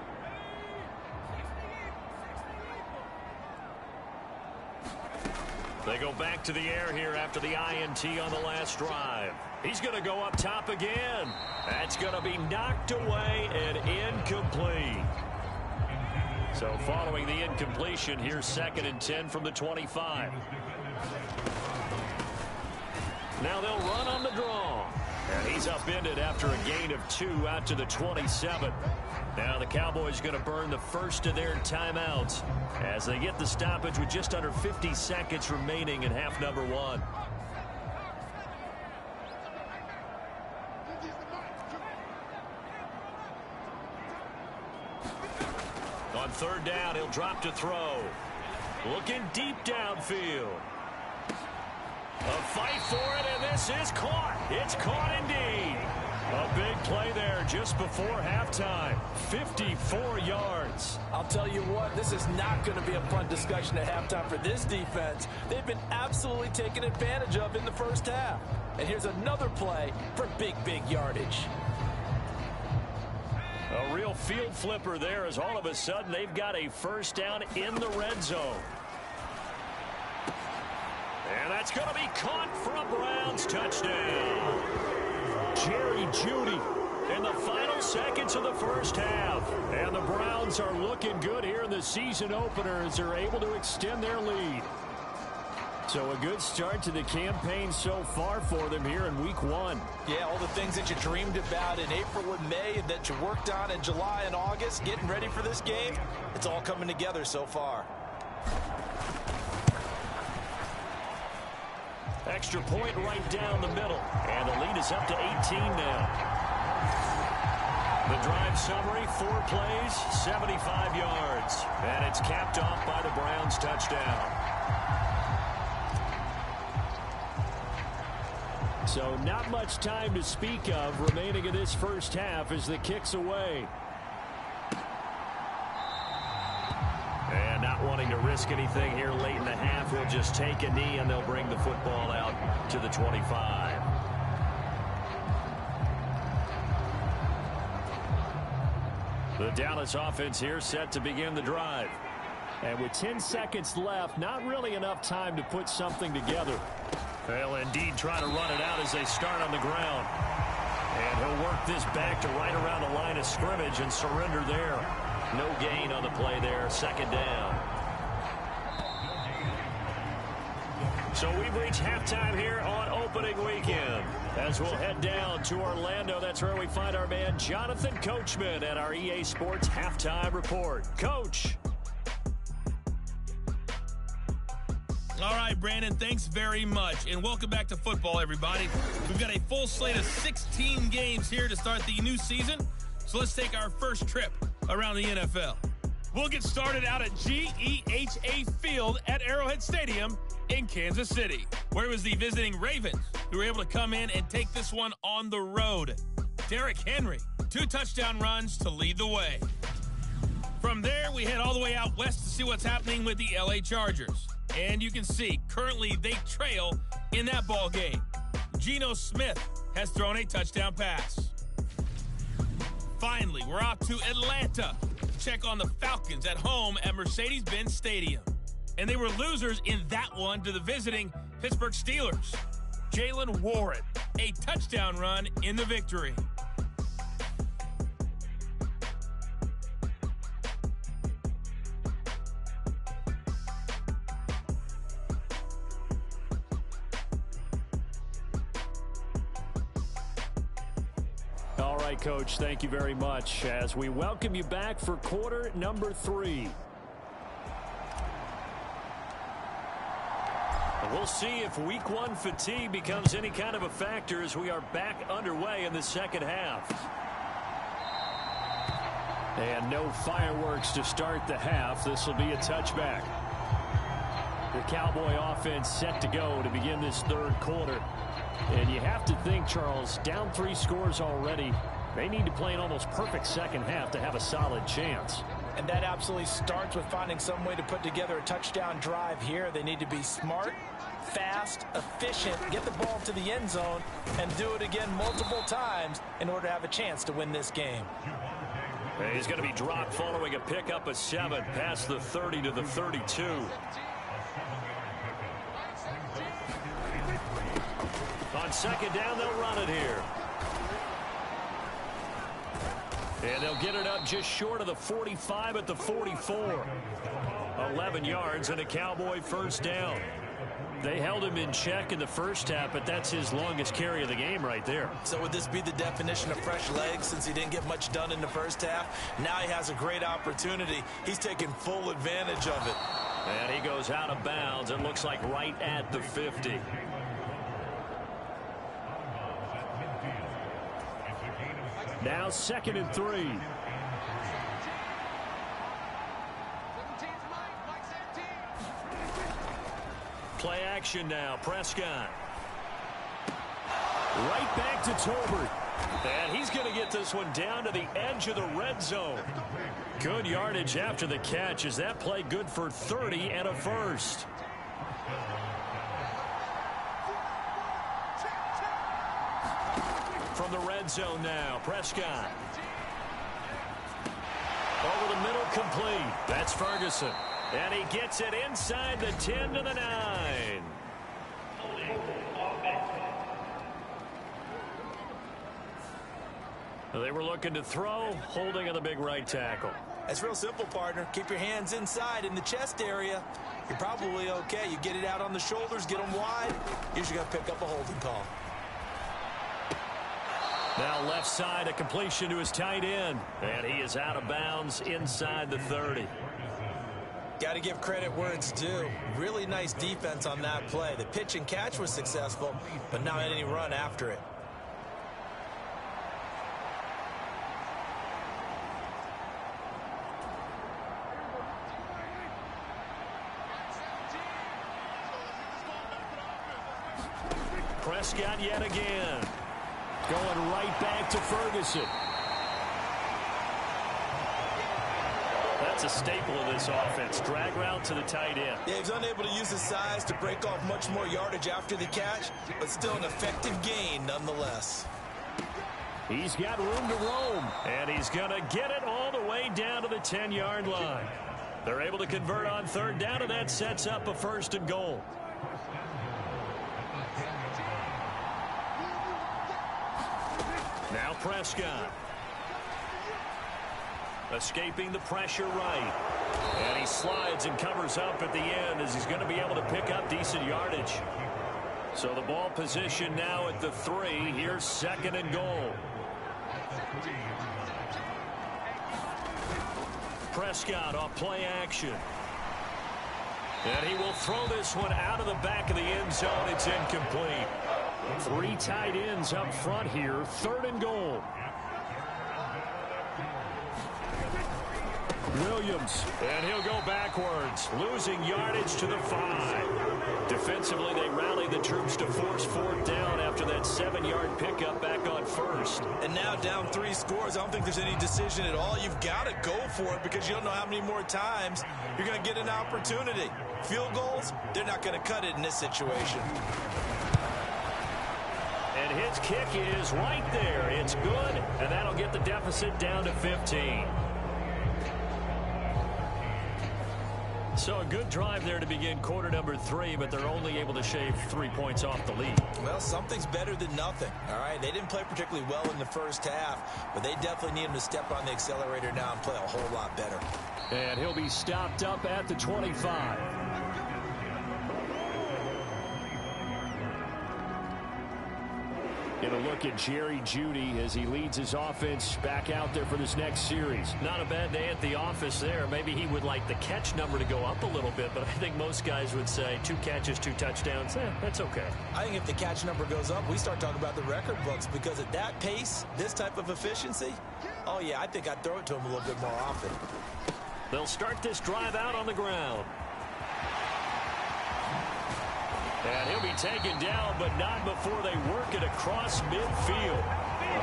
They go back to the air here after the INT on the last drive. He's going to go up top again. That's going to be knocked away and incomplete. So following the incompletion, here's 2nd and 10 from the 25. Now they'll run on the draw. And he's upended after a gain of 2 out to the 27. Now the Cowboys going to burn the first of their timeouts as they get the stoppage with just under 50 seconds remaining in half number 1. On 3rd down, he'll drop to throw. Looking deep downfield. A fight for it, and this is caught. It's caught indeed. A big play there just before halftime. 54 yards. I'll tell you what, this is not going to be a fun discussion at halftime for this defense. They've been absolutely taken advantage of in the first half. And here's another play for big yardage. A real field flipper there as all of a sudden they've got a first down in the red zone. And that's going to be caught for a Browns touchdown. Jerry Jeudy in the final seconds of the first half. And the Browns are looking good here in the season opener as they're able to extend their lead. So a good start to the campaign so far for them here in week 1. Yeah, all the things that you dreamed about in April and May and that you worked on in July and August, getting ready for this game, it's all coming together so far. Extra point right down the middle. And the lead is up to 18 now. The drive summary, 4 plays, 75 yards. And it's capped off by the Browns touchdown. So not much time to speak of remaining in this first half as the kick's away. And not wanting to risk anything here late in the half, he'll just take a knee and they'll bring the football out to the 25. The Dallas offense here set to begin the drive. And with 10 seconds left, not really enough time to put something together. They'll indeed try to run it out as they start on the ground. And he'll work this back to right around the line of scrimmage and surrender there. No gain on the play there, second down. So we've reached halftime here on opening weekend. As we'll head down to Orlando, that's where we find our man Jonathan Coachman at our EA Sports Halftime Report. Coach. All right, Brandon, thanks very much. And welcome back to football, everybody. We've got a full slate of 16 games here to start the new season. So let's take our first trip around the NFL. We'll get started out at GEHA Field at Arrowhead Stadium in Kansas City, where it was the visiting Ravens who were able to come in and take this one on the road. Derrick Henry, 2 touchdown runs to lead the way. From there, we head all the way out west to see what's happening with the LA Chargers. And you can see, currently they trail in that ball game. Geno Smith has thrown a touchdown pass. Finally, we're off to Atlanta. Check on the Falcons at home at Mercedes-Benz Stadium. And they were losers in that one to the visiting Pittsburgh Steelers. Jalen Warren, a touchdown run in the victory. All right, Coach, thank you very much as we welcome you back for quarter number 3. We'll see if week 1 fatigue becomes any kind of a factor as we are back underway in the second half. And no fireworks to start the half. This will be a touchback. The Cowboy offense set to go to begin this third quarter. And you have to think, Charles, down 3 scores already. They need to play an almost perfect second half to have a solid chance. And that absolutely starts with finding some way to put together a touchdown drive here. They need to be smart, fast, efficient, get the ball to the end zone, and do it again multiple times in order to have a chance to win this game. He's going to be dropped following a pickup of 7 past the 30 to the 32. On second down, they'll run it here. And they'll get it up just short of the 45 at the 44. 11 yards and a Cowboy first down. They held him in check in the first half, but that's his longest carry of the game right there. So would this be the definition of fresh legs since he didn't get much done in the first half? Now he has a great opportunity. He's taking full advantage of it. And he goes out of bounds. It looks like right at the 50. Now 2nd and 3. Play action now. Prescott. Right back to Tolbert. And he's going to get this one down to the edge of the red zone. Good yardage after the catch. Is that play good for 30 and a first? From the red zone now, Prescott. Over the middle, complete. That's Ferguson. And he gets it inside the 10 to the 9. They were looking to throw, holding on the big right tackle. That's real simple, partner. Keep your hands inside in the chest area. You're probably okay. You get it out on the shoulders, get them wide. Usually got to pick up a holding call. Now left side, a completion to his tight end. And he is out of bounds inside the 30. Got to give credit where it's due. Really nice defense on that play. The pitch and catch was successful, but not any run after it. Prescott yet again. Going right back to Ferguson. That's a staple of this offense. Drag route to the tight end. Yeah, he's unable to use his size to break off much more yardage after the catch, but still an effective gain nonetheless. He's got room to roam, and he's going to get it all the way down to the 10-yard line. They're able to convert on third down, and that sets up a 1st and goal. Now Prescott. Escaping the pressure right. And he slides and covers up at the end as he's going to be able to pick up decent yardage. So the ball position now at the 3. Here's 2nd and goal. Prescott off play action. And he will throw this one out of the back of the end zone. It's incomplete. 3 tight ends up front here. 3rd and goal. Williams, and he'll go backwards, losing yardage to the 5. Defensively, they rallied the troops to force 4th down after that 7-yard pickup back on 1st. And now down 3 scores. I don't think there's any decision at all. You've got to go for it because you don't know how many more times you're going to get an opportunity. Field goals, they're not going to cut it in this situation. And his kick is right there. It's good, and that'll get the deficit down to 15. So a good drive there to begin quarter number 3, but they're only able to shave 3 points off the lead. Well, something's better than nothing, all right? They didn't play particularly well in the first half, but they definitely need him to step on the accelerator now and play a whole lot better. And he'll be stopped up at the 25. Get a look at Jerry Jeudy as he leads his offense back out there for this next series. Not a bad day at the office there. Maybe he would like the catch number to go up a little bit, but I think most guys would say 2 catches, 2 touchdowns. That's okay. I think if the catch number goes up, we start talking about the record books because at that pace, this type of efficiency, oh yeah, I think I'd throw it to him a little bit more often. They'll start this drive out on the ground. And he'll be taken down, but not before they work it across midfield.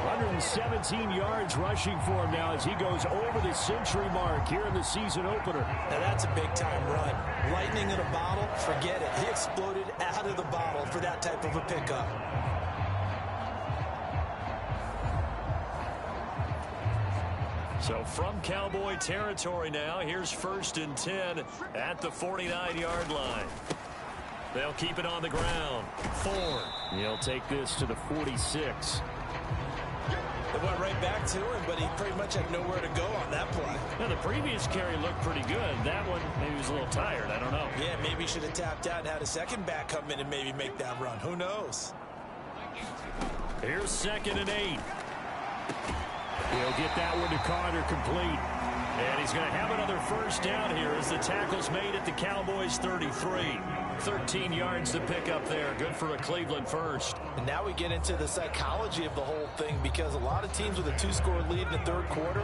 117 yards rushing for him now as he goes over the century mark here in the season opener. Now that's a big-time run. Lightning in a bottle, forget it. He exploded out of the bottle for that type of a pickup. So from Cowboy territory now, here's 1st and 10 at the 49-yard line. They'll keep it on the ground. Ford. He'll take this to the 46. They went right back to him, but he pretty much had nowhere to go on that play. Now, the previous carry looked pretty good. That one, maybe he was a little tired. I don't know. Yeah, maybe he should have tapped out and had a second back come in and maybe make that run. Who knows? Here's 2nd and 8. He'll get that one to Carter complete. And he's going to have another 1st down here as the tackle's made at the Cowboys' 33. 13 yards to pick up there. Good for a Cleveland 1st. And now we get into the psychology of the whole thing because a lot of teams with a 2-score lead in the 3rd quarter,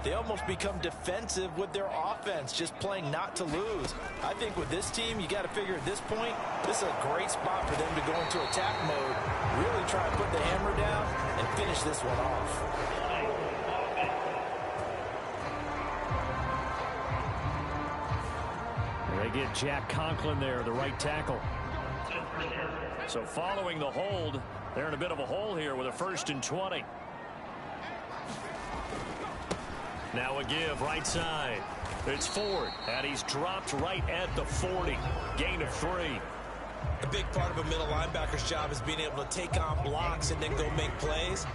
they almost become defensive with their offense, just playing not to lose. I think with this team, you got to figure at this point, this is a great spot for them to go into attack mode, really try to put the hammer down and finish this one off. They get Jack Conklin there, the right tackle. So following the hold, they're in a bit of a hole here with a 1st and 20. Now a give right side. It's Ford, and he's dropped right at the 40. Gain of 3. A big part of a middle linebacker's job is being able to take on blocks and then go make plays.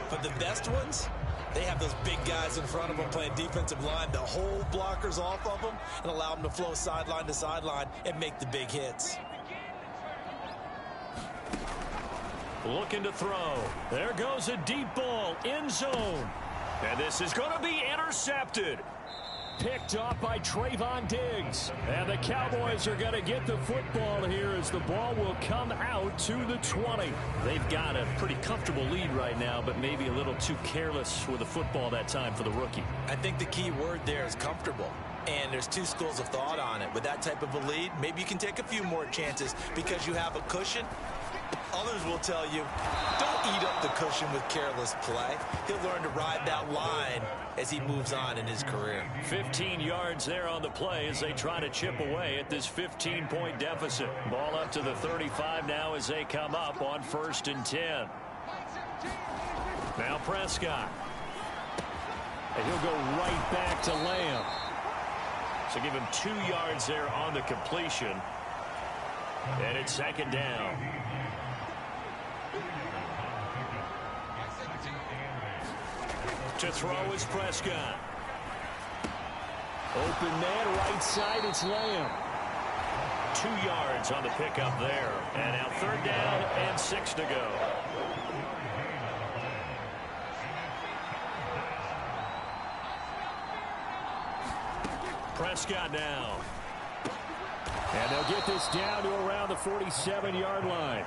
But the best ones, they have those big guys in front of them playing defensive line to hold blockers off of them and allow them to flow sideline to sideline and make the big hits. Looking to throw. There goes a deep ball, end zone. And this is going to be intercepted. Picked off by Trayvon Diggs. And the Cowboys are going to get the football here as the ball will come out to the 20. They've got a pretty comfortable lead right now, but maybe a little too careless with the football that time for the rookie. I think the key word there is comfortable. And there's two schools of thought on it. With that type of a lead, maybe you can take a few more chances because you have a cushion. Others will tell you, don't eat up the cushion with careless play. He'll learn to ride that line as he moves on in his career. 15 yards there on the play as they try to chip away at this 15-point deficit. Ball up to the 35 now as they come up on 1st and 10. Now Prescott. And he'll go right back to Lamb. So give him 2 yards there on the completion. And it's 2nd down. To throw is Prescott. Open man, right side, it's Lamb. 2 yards on the pickup there. And now 3rd down and 6 to go. Prescott now. And they'll get this down to around the 47-yard line.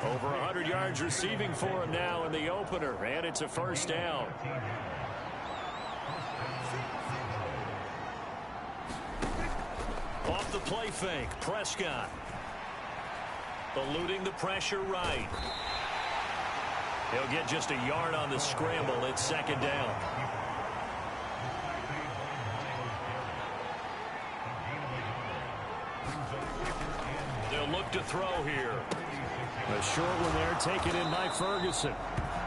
Over 100 yards receiving for him now in the opener, and it's a 1st down. Off the play fake, Prescott. Eluding the pressure right. He'll get just a yard on the scramble. It's 2nd down. They'll look to throw here. A short one there, taken in by Ferguson.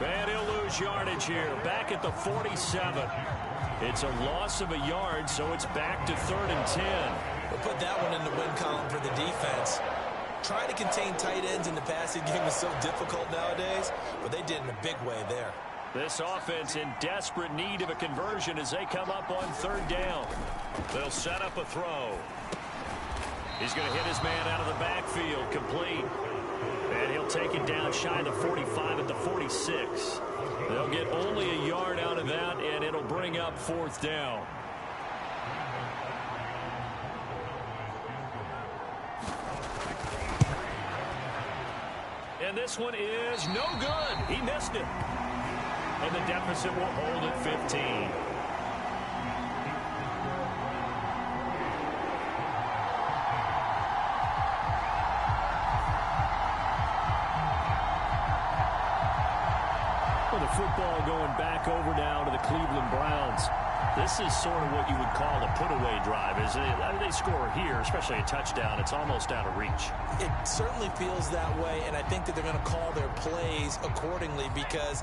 And he'll lose yardage here, back at the 47. It's a loss of a yard, so it's back to 3rd and 10. We'll put that one in the win column for the defense. Trying to contain tight ends in the passing game is so difficult nowadays, but they did in a big way there. This offense in desperate need of a conversion as they come up on 3rd down. They'll set up a throw. He's going to hit his man out of the backfield, complete. And he'll take it down shy of the 45 at the 46. They'll get only a yard out of that, and it'll bring up 4th down. And this one is no good. He missed it. And the deficit will hold at 15. The football going back over now to the Cleveland Browns. This is sort of what you would call a put-away drive, isn't it? I mean, they score here, especially a touchdown. It's almost out of reach. It certainly feels that way, and I think that they're going to call their plays accordingly because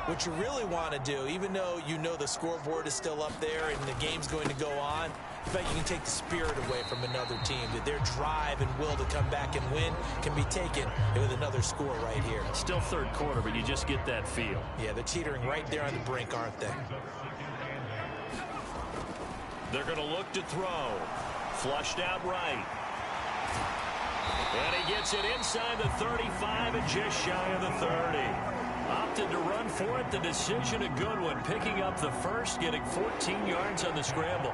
what you really want to do, even though you know the scoreboard is still up there and the game's going to go on, but you can take the spirit away from another team. That their drive and will to come back and win can be taken with another score right here. Still 3rd quarter, but you just get that feel. Yeah, they're teetering right there on the brink, aren't they? They're going to look to throw. Flushed out right. And he gets it inside the 35 and just shy of the 30. Opted to run for it. The decision a good one. Picking up the 1st, getting 14 yards on the scramble.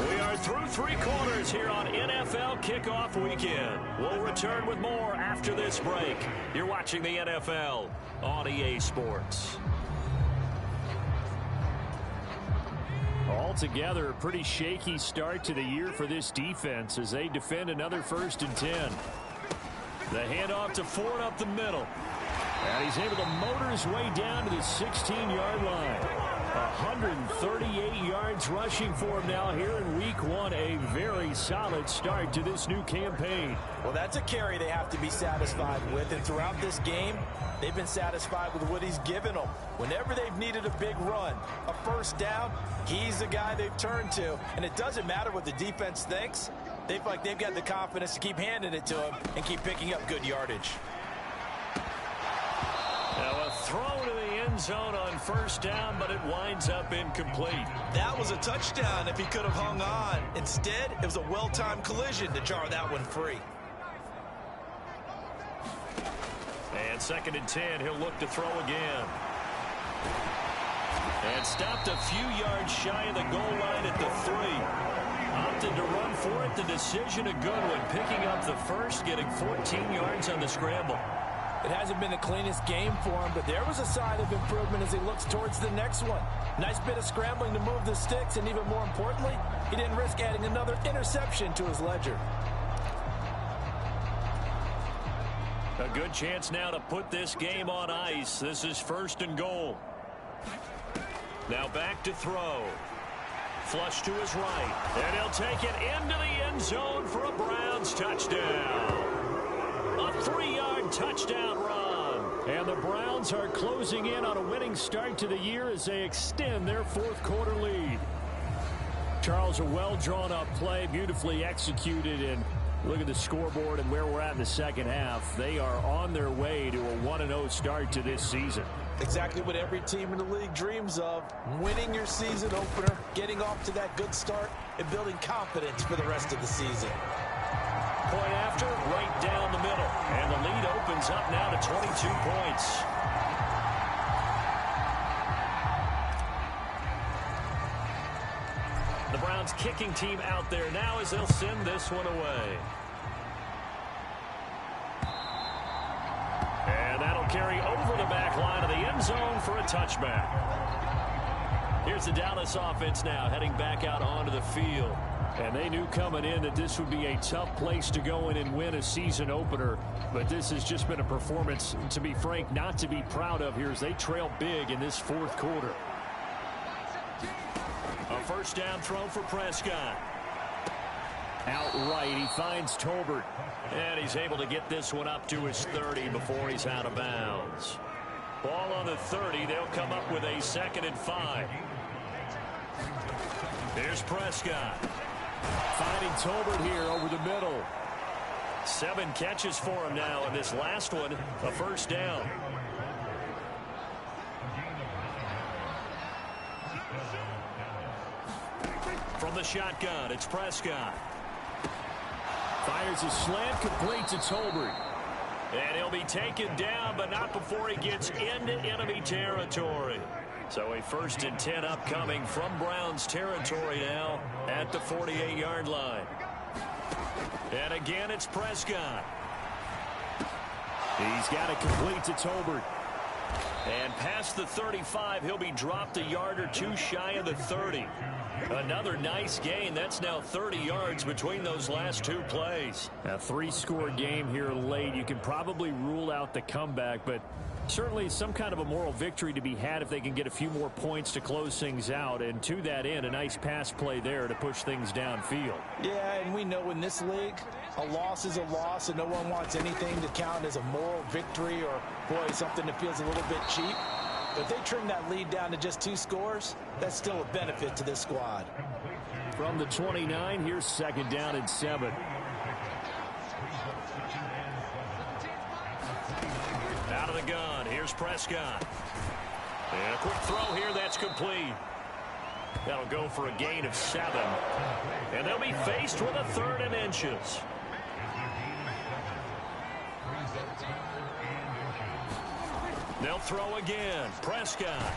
We are through 3 quarters sports here on NFL Kickoff Weekend. We'll return with more after this break. You're watching the NFL on EA Sports. Altogether, a pretty shaky start to the year for this defense as they defend another 1st and 10. The handoff to Ford up the middle. And he's able to motor his way down to the 16-yard line. 138 yards rushing for him now here in Week 1. A very solid start to this new campaign. Well, that's a carry they have to be satisfied with. And throughout this game, they've been satisfied with what he's given them. Whenever they've needed a big run, a 1st down, he's the guy they've turned to. And it doesn't matter what the defense thinks. They feel like they've got the confidence to keep handing it to him and keep picking up good yardage. Now a throw to the end zone on 1st down, but it winds up incomplete. That was a touchdown if he could have hung on. Instead, it was a well-timed collision to jar that one free. And 2nd and 10, he'll look to throw again. And stopped a few yards shy of the goal line at the 3. Opted to run for it. The decision a good one. Picking up the 1st, getting 14 yards on the scramble. It hasn't been the cleanest game for him, but there was a sign of improvement as he looks towards the next one. Nice bit of scrambling to move the sticks, and even more importantly, he didn't risk adding another interception to his ledger. A good chance now to put this game on ice. This is 1st and goal. Now back to throw. Flush to his right. And he'll take it into the end zone for a Browns touchdown. A 3-yard touchdown run. And the Browns are closing in on a winning start to the year as they extend their 4th quarter lead. Charles, a well-drawn-up play, beautifully executed, and look at the scoreboard and where we're at in the 2nd half. They are on their way to a 1-0 start to this season. Exactly what every team in the league dreams of. Winning your season opener, getting off to that good start, and building confidence for the rest of the season. Point after, right down the middle. And the lead opens up now to 22 points. The Browns kicking team out there now as they'll send this one away. And that'll carry over the back line of the end zone for a touchback. Here's the Dallas offense now heading back out onto the field. And they knew coming in that this would be a tough place to go in and win a season opener. But this has just been a performance, to be frank, not to be proud of here as they trail big in this 4th quarter. A 1st down throw for Prescott. Outright, he finds Tolbert. And he's able to get this one up to his 30 before he's out of bounds. Ball on the 30. They'll come up with a 2nd and 5. Here's Prescott. Finding Tolbert here over the middle. 7 catches for him now, and this last one, a 1st down. From the shotgun, it's Prescott. Fires a slant, complete to Tolbert. And he'll be taken down, but not before he gets into enemy territory. So a 1st and 10 upcoming from Browns territory now at the 48-yard line. And again, it's Prescott. He's got it complete to Tolbert. And past the 35, he'll be dropped a yard or 2 shy of the 30. Another nice gain. That's now 30 yards between those last 2 plays. A 3-score game here late. You can probably rule out the comeback, but certainly some kind of a moral victory to be had if they can get a few more points to close things out. And to that end, a nice pass play there to push things downfield. Yeah, and we know in this league, a loss is a loss, and no one wants anything to count as a moral victory or, boy, something that feels a little bit cheap. But if they trim that lead down to just 2 scores, that's still a benefit to this squad. From the 29, here's 2nd down and 7. Out of the gun, here's Prescott. And a quick throw here, that's complete. That'll go for a gain of 7. And they'll be faced with a 3rd and inches. They'll throw again. Prescott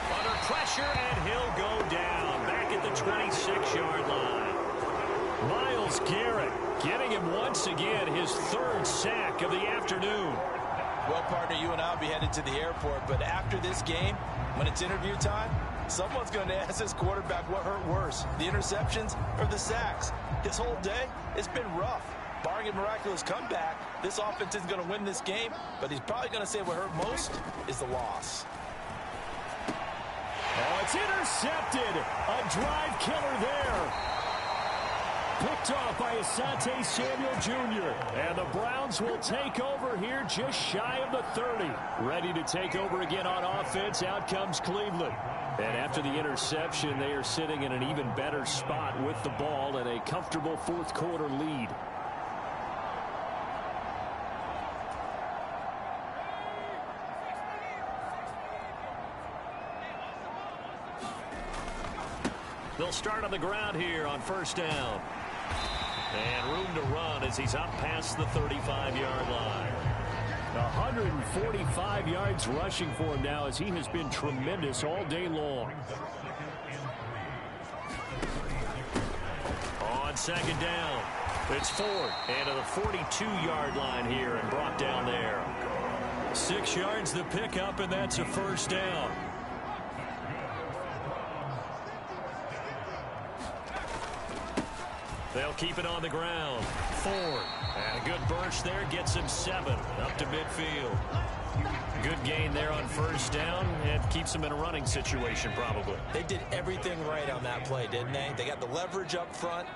under pressure, and he'll go down back at the 26-yard line. Myles Garrett getting him once again his third sack of the afternoon. Well, partner, you and I will be headed to the airport, but after this game, when it's interview time, someone's going to ask this quarterback what hurt worse, the interceptions or the sacks. His whole day, it's been rough. Barring a miraculous comeback, this offense is going to win this game, but he's probably going to say what hurt most is the loss. Oh, it's intercepted. A drive killer there. Picked off by Asante Samuel Jr. And the Browns will take over here just shy of the 30. Ready to take over again on offense. Out comes Cleveland. And after the interception, they are sitting in an even better spot with the ball and a comfortable fourth quarter lead. They'll start on the ground here on first down. And room to run as he's up past the 35-yard line. 145 yards rushing for him now as he has been tremendous all day long. On second down, it's Ford. And to the 42-yard line here and brought down there. 6 yards the pickup, and that's a first down. They'll keep it on the ground. Ford. And a good burst there gets him 7 up to midfield. Good gain there on first down and keeps him in a running situation probably. They did everything right on that play, didn't they? They got the leverage up front,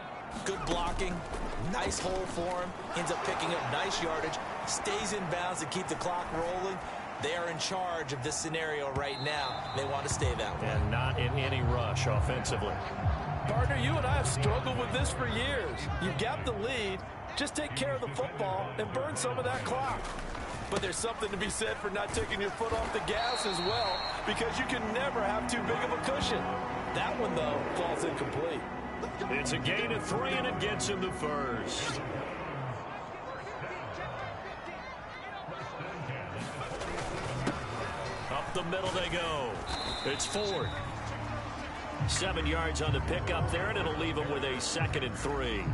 good blocking, nice hole for him, ends up picking up nice yardage, stays in bounds to keep the clock rolling. They are in charge of this scenario right now. They want to stay that way. And not in any rush offensively. Partner, you and I have struggled with this for years. You've got the lead. Just take care of the football and burn some of that clock. But there's something to be said for not taking your foot off the gas as well, because you can never have too big of a cushion. That one, though, falls incomplete. It's a gain of 3, and it gets him the first. Up the middle they go. It's Ford. 7 yards on the pickup there, and it'll leave him with a 2nd and 3.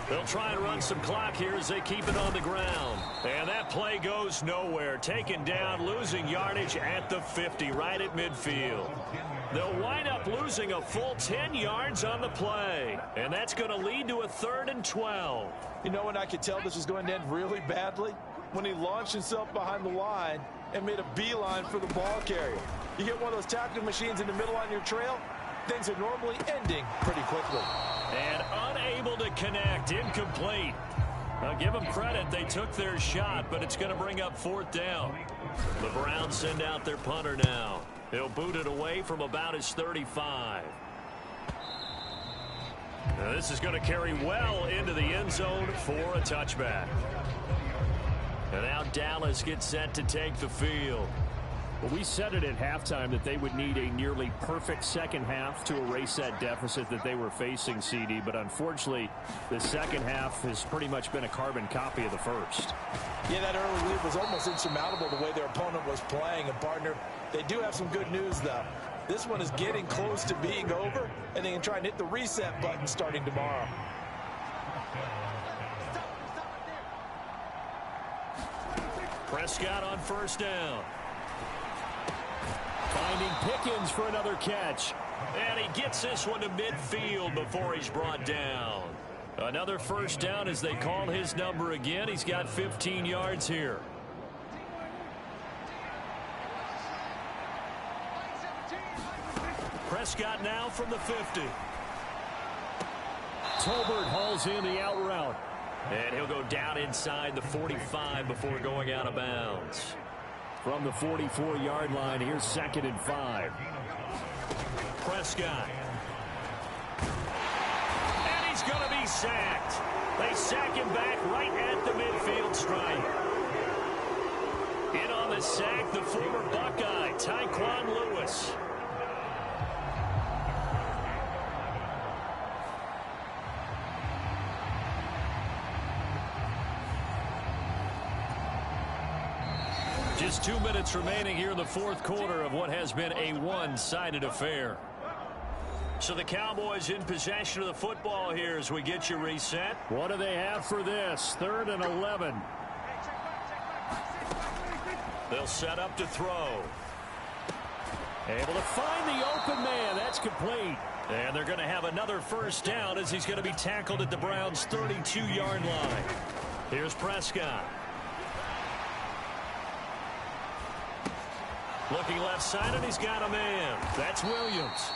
They'll try and run some clock here as they keep it on the ground. And that play goes nowhere. Taken down, losing yardage at the 50, right at midfield. They'll wind up losing a full 10 yards on the play. And that's going to lead to a 3rd and 12. You know when I could tell this was going to end really badly? When he launched himself behind the line and made a beeline for the ball carrier. You get one of those tackling machines in the middle on your trail, things are normally ending pretty quickly. And unable to connect, incomplete. Now give them credit, they took their shot, but it's going to bring up 4th down. The Browns send out their punter now. He'll boot it away from about his 35. Now this is going to carry well into the end zone for a touchback. And now Dallas gets set to take the field. Well, we said it at halftime that they would need a nearly perfect second half to erase that deficit that they were facing, CD. But unfortunately, the second half has pretty much been a carbon copy of the first. Yeah, that early lead was almost insurmountable the way their opponent was playing. And, partner, they do have some good news, though. This one is getting close to being over, and they can try and hit the reset button starting tomorrow. Prescott on first down. Finding Pickens for another catch. And he gets this one to midfield before he's brought down. Another first down as they call his number again. He's got 15 yards here. Prescott now from the 50. Tolbert hauls in the out route. And he'll go down inside the 45 before going out of bounds. From the 44-yard line, here's 2nd and 5. Prescott. And he's going to be sacked. They sack him back right at the midfield stripe. In on the sack, the former Buckeye, Tyquan Lewis. Just 2 minutes remaining here in the fourth quarter of what has been a one-sided affair. So the Cowboys in possession of the football here as we get you reset. What do they have for this? 3rd and 11. They'll set up to throw. Able to find the open man. That's complete. And they're going to have another first down as he's going to be tackled at the Browns' 32-yard line. Here's Prescott. Looking left side, and he's got a man. That's Williams.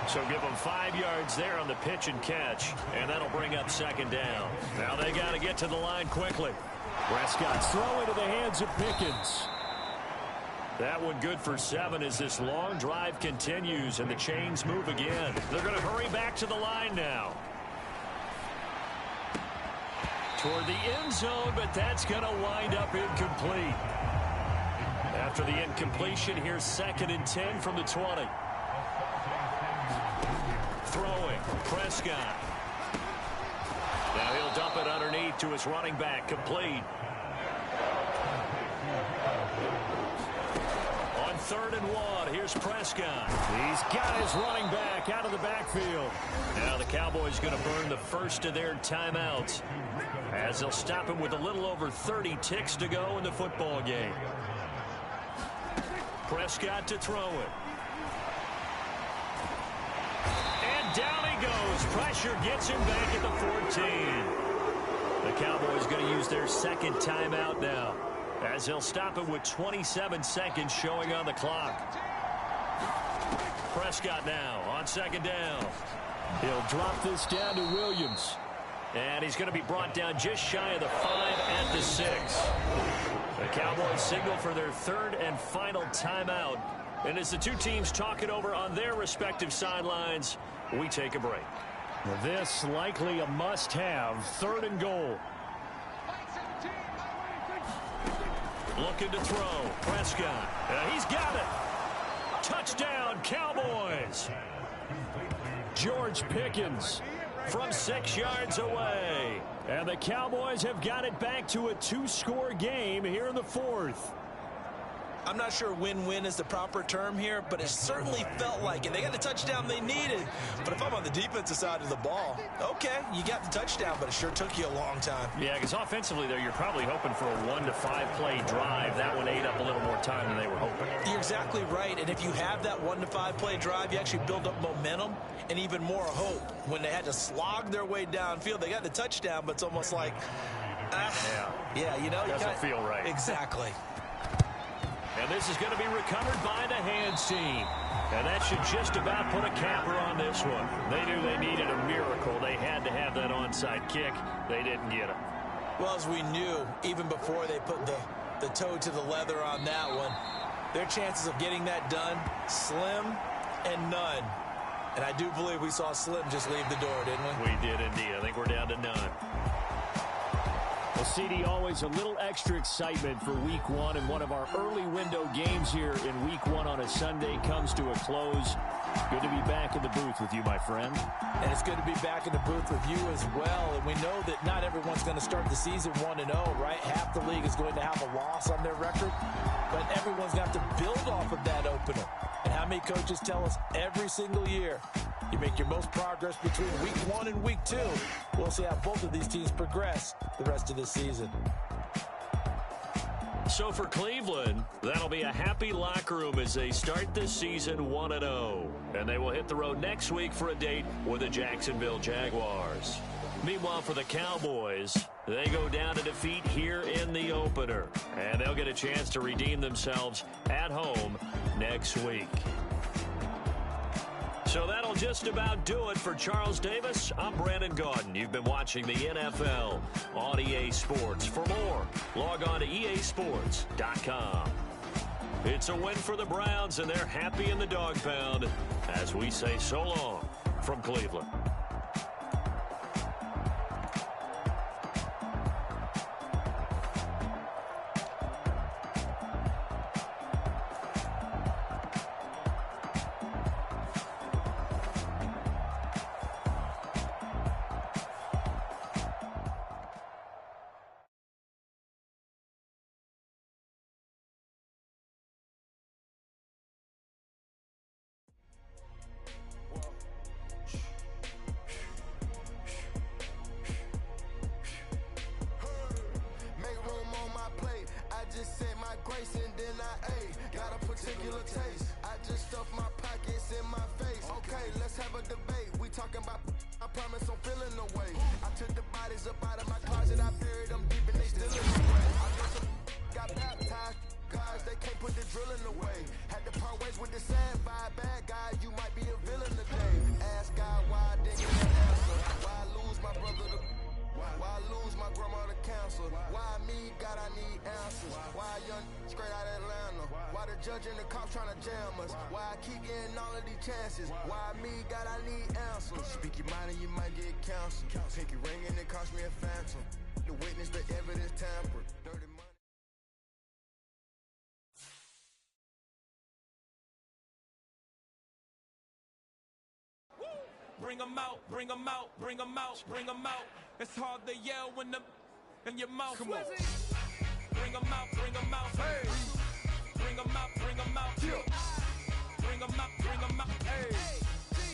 So give them 5 yards there on the pitch and catch, and that'll bring up 2nd down. Now they got to get to the line quickly. Prescott's throw into the hands of Pickens. That one good for 7 as this long drive continues, and the chains move again. They're going to hurry back to the line now. Toward the end zone, but that's going to wind up incomplete. After the incompletion, here's 2nd and 10 from the 20. Throwing, Prescott. Now he'll dump it underneath to his running back, complete. On 3rd and 1, here's Prescott. He's got his running back out of the backfield. Now the Cowboys going to burn the first of their timeouts as they'll stop him with a little over 30 ticks to go in the football game. Prescott to throw it. And down he goes. Pressure gets him back at the 14. The Cowboys going to use their 2nd timeout now, as they'll stop him with 27 seconds showing on the clock. Prescott now on 2nd down. He'll drop this down to Williams. And he's going to be brought down just shy of the 5 at the 6. The Cowboys signal for their 3rd and final timeout. And as the two teams talk it over on their respective sidelines, we take a break. This likely a must-have, 3rd and goal. Looking to throw. Prescott. He's got it. Touchdown, Cowboys. George Pickens from 6 yards away. And the Cowboys have got it back to a 2-score game here in the 4th. I'm not sure win-win is the proper term here, but it certainly felt like it. They got the touchdown they needed. But if I'm on the defensive side of the ball, okay, you got the touchdown, but it sure took you a long time. Yeah, because offensively there, you're probably hoping for a 1 to 5 play drive. That one ate up a little more time than they were hoping. You're exactly right. And if you have that 1 to 5 play drive, you actually build up momentum and even more hope. When they had to slog their way downfield, they got the touchdown, but it's almost like, yeah, you know, doesn't feel right. Exactly. And this is going to be recovered by the hands team. And that should just about put a capper on this one. They knew they needed a miracle. They had to have that onside kick. They didn't get it. Well, as we knew, even before they put the toe to the leather on that one, their chances of getting that done, slim and none. And I do believe we saw Slim just leave the door, didn't we? We did indeed. I think we're down to none. Well, CD, always a little extra excitement for Week 1, and one of our early window games here in Week 1 on a Sunday comes to a close. Good to be back in the booth with you, my friend. And it's good to be back in the booth with you as well. And we know that not everyone's going to start the season 1-0, right? Half the league is going to have a loss on their record, but everyone's got to build off of that opener. And how many coaches tell us every single year, you make your most progress between Week 1 and Week 2. We'll see how both of these teams progress the rest of this season. So for Cleveland, that'll be a happy locker room as they start this season 1-0. And they will hit the road next week for a date with the Jacksonville Jaguars. Meanwhile, for the Cowboys, they go down to defeat here in the opener. And they'll get a chance to redeem themselves at home next week. So that'll just about do it for Charles Davis. I'm Brandon Gaudin. You've been watching the NFL on EA Sports. For more, log on to easports.com. It's a win for the Browns, and they're happy in the dog pound as we say so long from Cleveland. judge and the cops trying to jam us. Why I keep getting all of these chances? Why me, God, I need answers. Speak your mind and you might get counseled. Pinky ring and it cost me a phantom. The witness, the evidence tampered. Dirty money. Bring them out, bring them out, bring them out, bring them out. It's hard to yell when them in your mouth. Come on. Bring them out, bring them out. Hey. Bring them out, bring them out. Yeah. Bring them out, bring them out. Hey.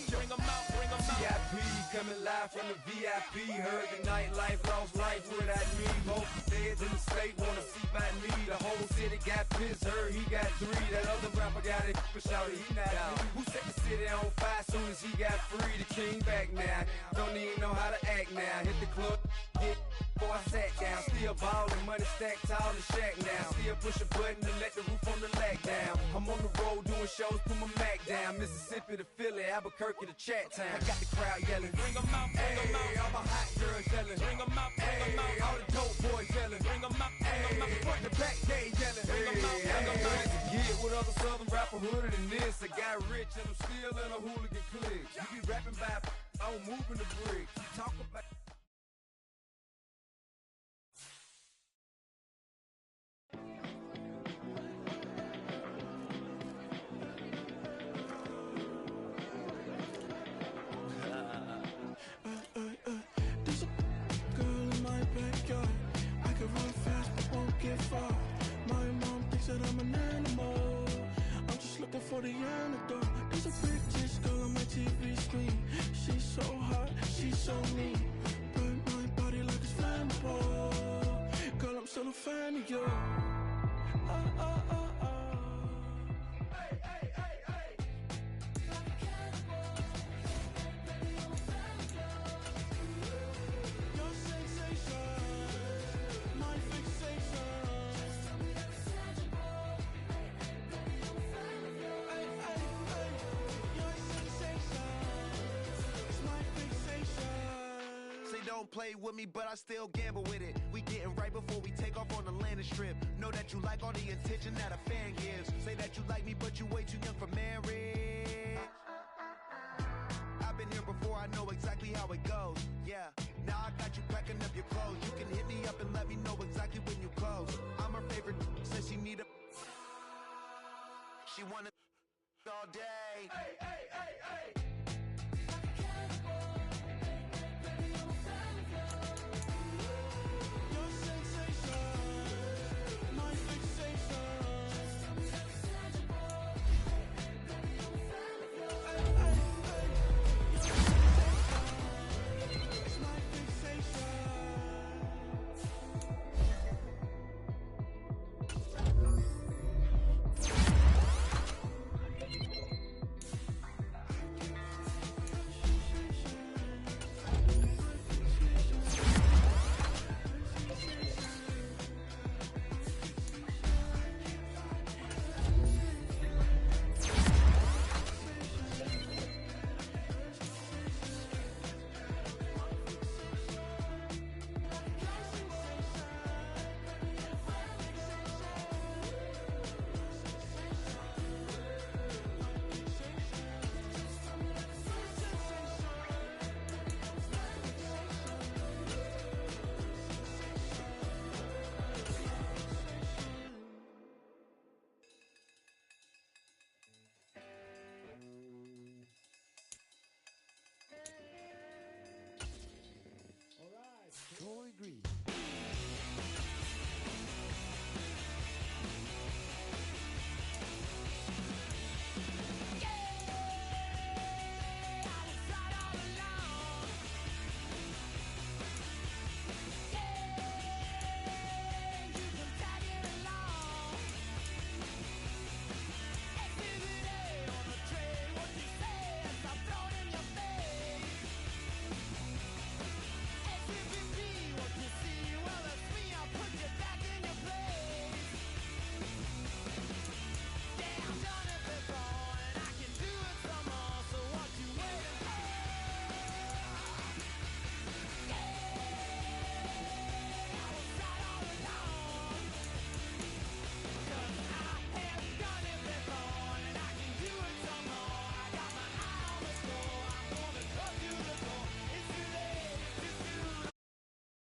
Bring them out, bring them out. VIP coming live from the VIP. Heard the nightlife, lost life without me. Both feds in the state wanna see by me. The whole city got pissed, heard he got 3. That other rapper got it, but shouted he not out. Who set the city on fire soon as he got free? The king back now, don't even know how to act now. Hit the club, hit before I sat down. Still ballin', money stacked tall in shack now. Still push a button to let the roof on the lag down. I'm on the road doing shows, put my Mac down. Mississippi to Philly, Albuquerque to Chat Town. I got the crowd yelling, bring them out, bring them out. All my hot girls yelling, bring them out, bring them out. All the dope boys yelling, bring them out, bring them out. Front the back gate yelling, bring them out, bring them out. It's a get with other southern rapper hooded than this. I got rich and I'm still in a hooligan clique. You be rapping by, I'm moving the bricks. You talk about. There's a girl in my backyard. I can run fast but won't get far. My mom thinks that I'm an animal. I'm just looking for the antidote. There's a British girl on my TV screen. She's so hot, she's so mean. Burn my body like it's flammable. Girl, I'm still a fan of you. Hey, hey, hey, hey. Your sensation, my fixation. Hey, hey, hey. Your sensation is my fixation. Say don't play with me, but I still gamble with it. We getting right before we take off on the landing strip. Know that you like all the attention that a fan gives. Say that you like me, but you way too young for marriage. I've been here before, I know exactly how it goes. Yeah, now I got you packing up your clothes. You can hit me up and let me know exactly when you close. I'm her favorite, says she need a. She wanna all day. Hey, hey, hey, hey.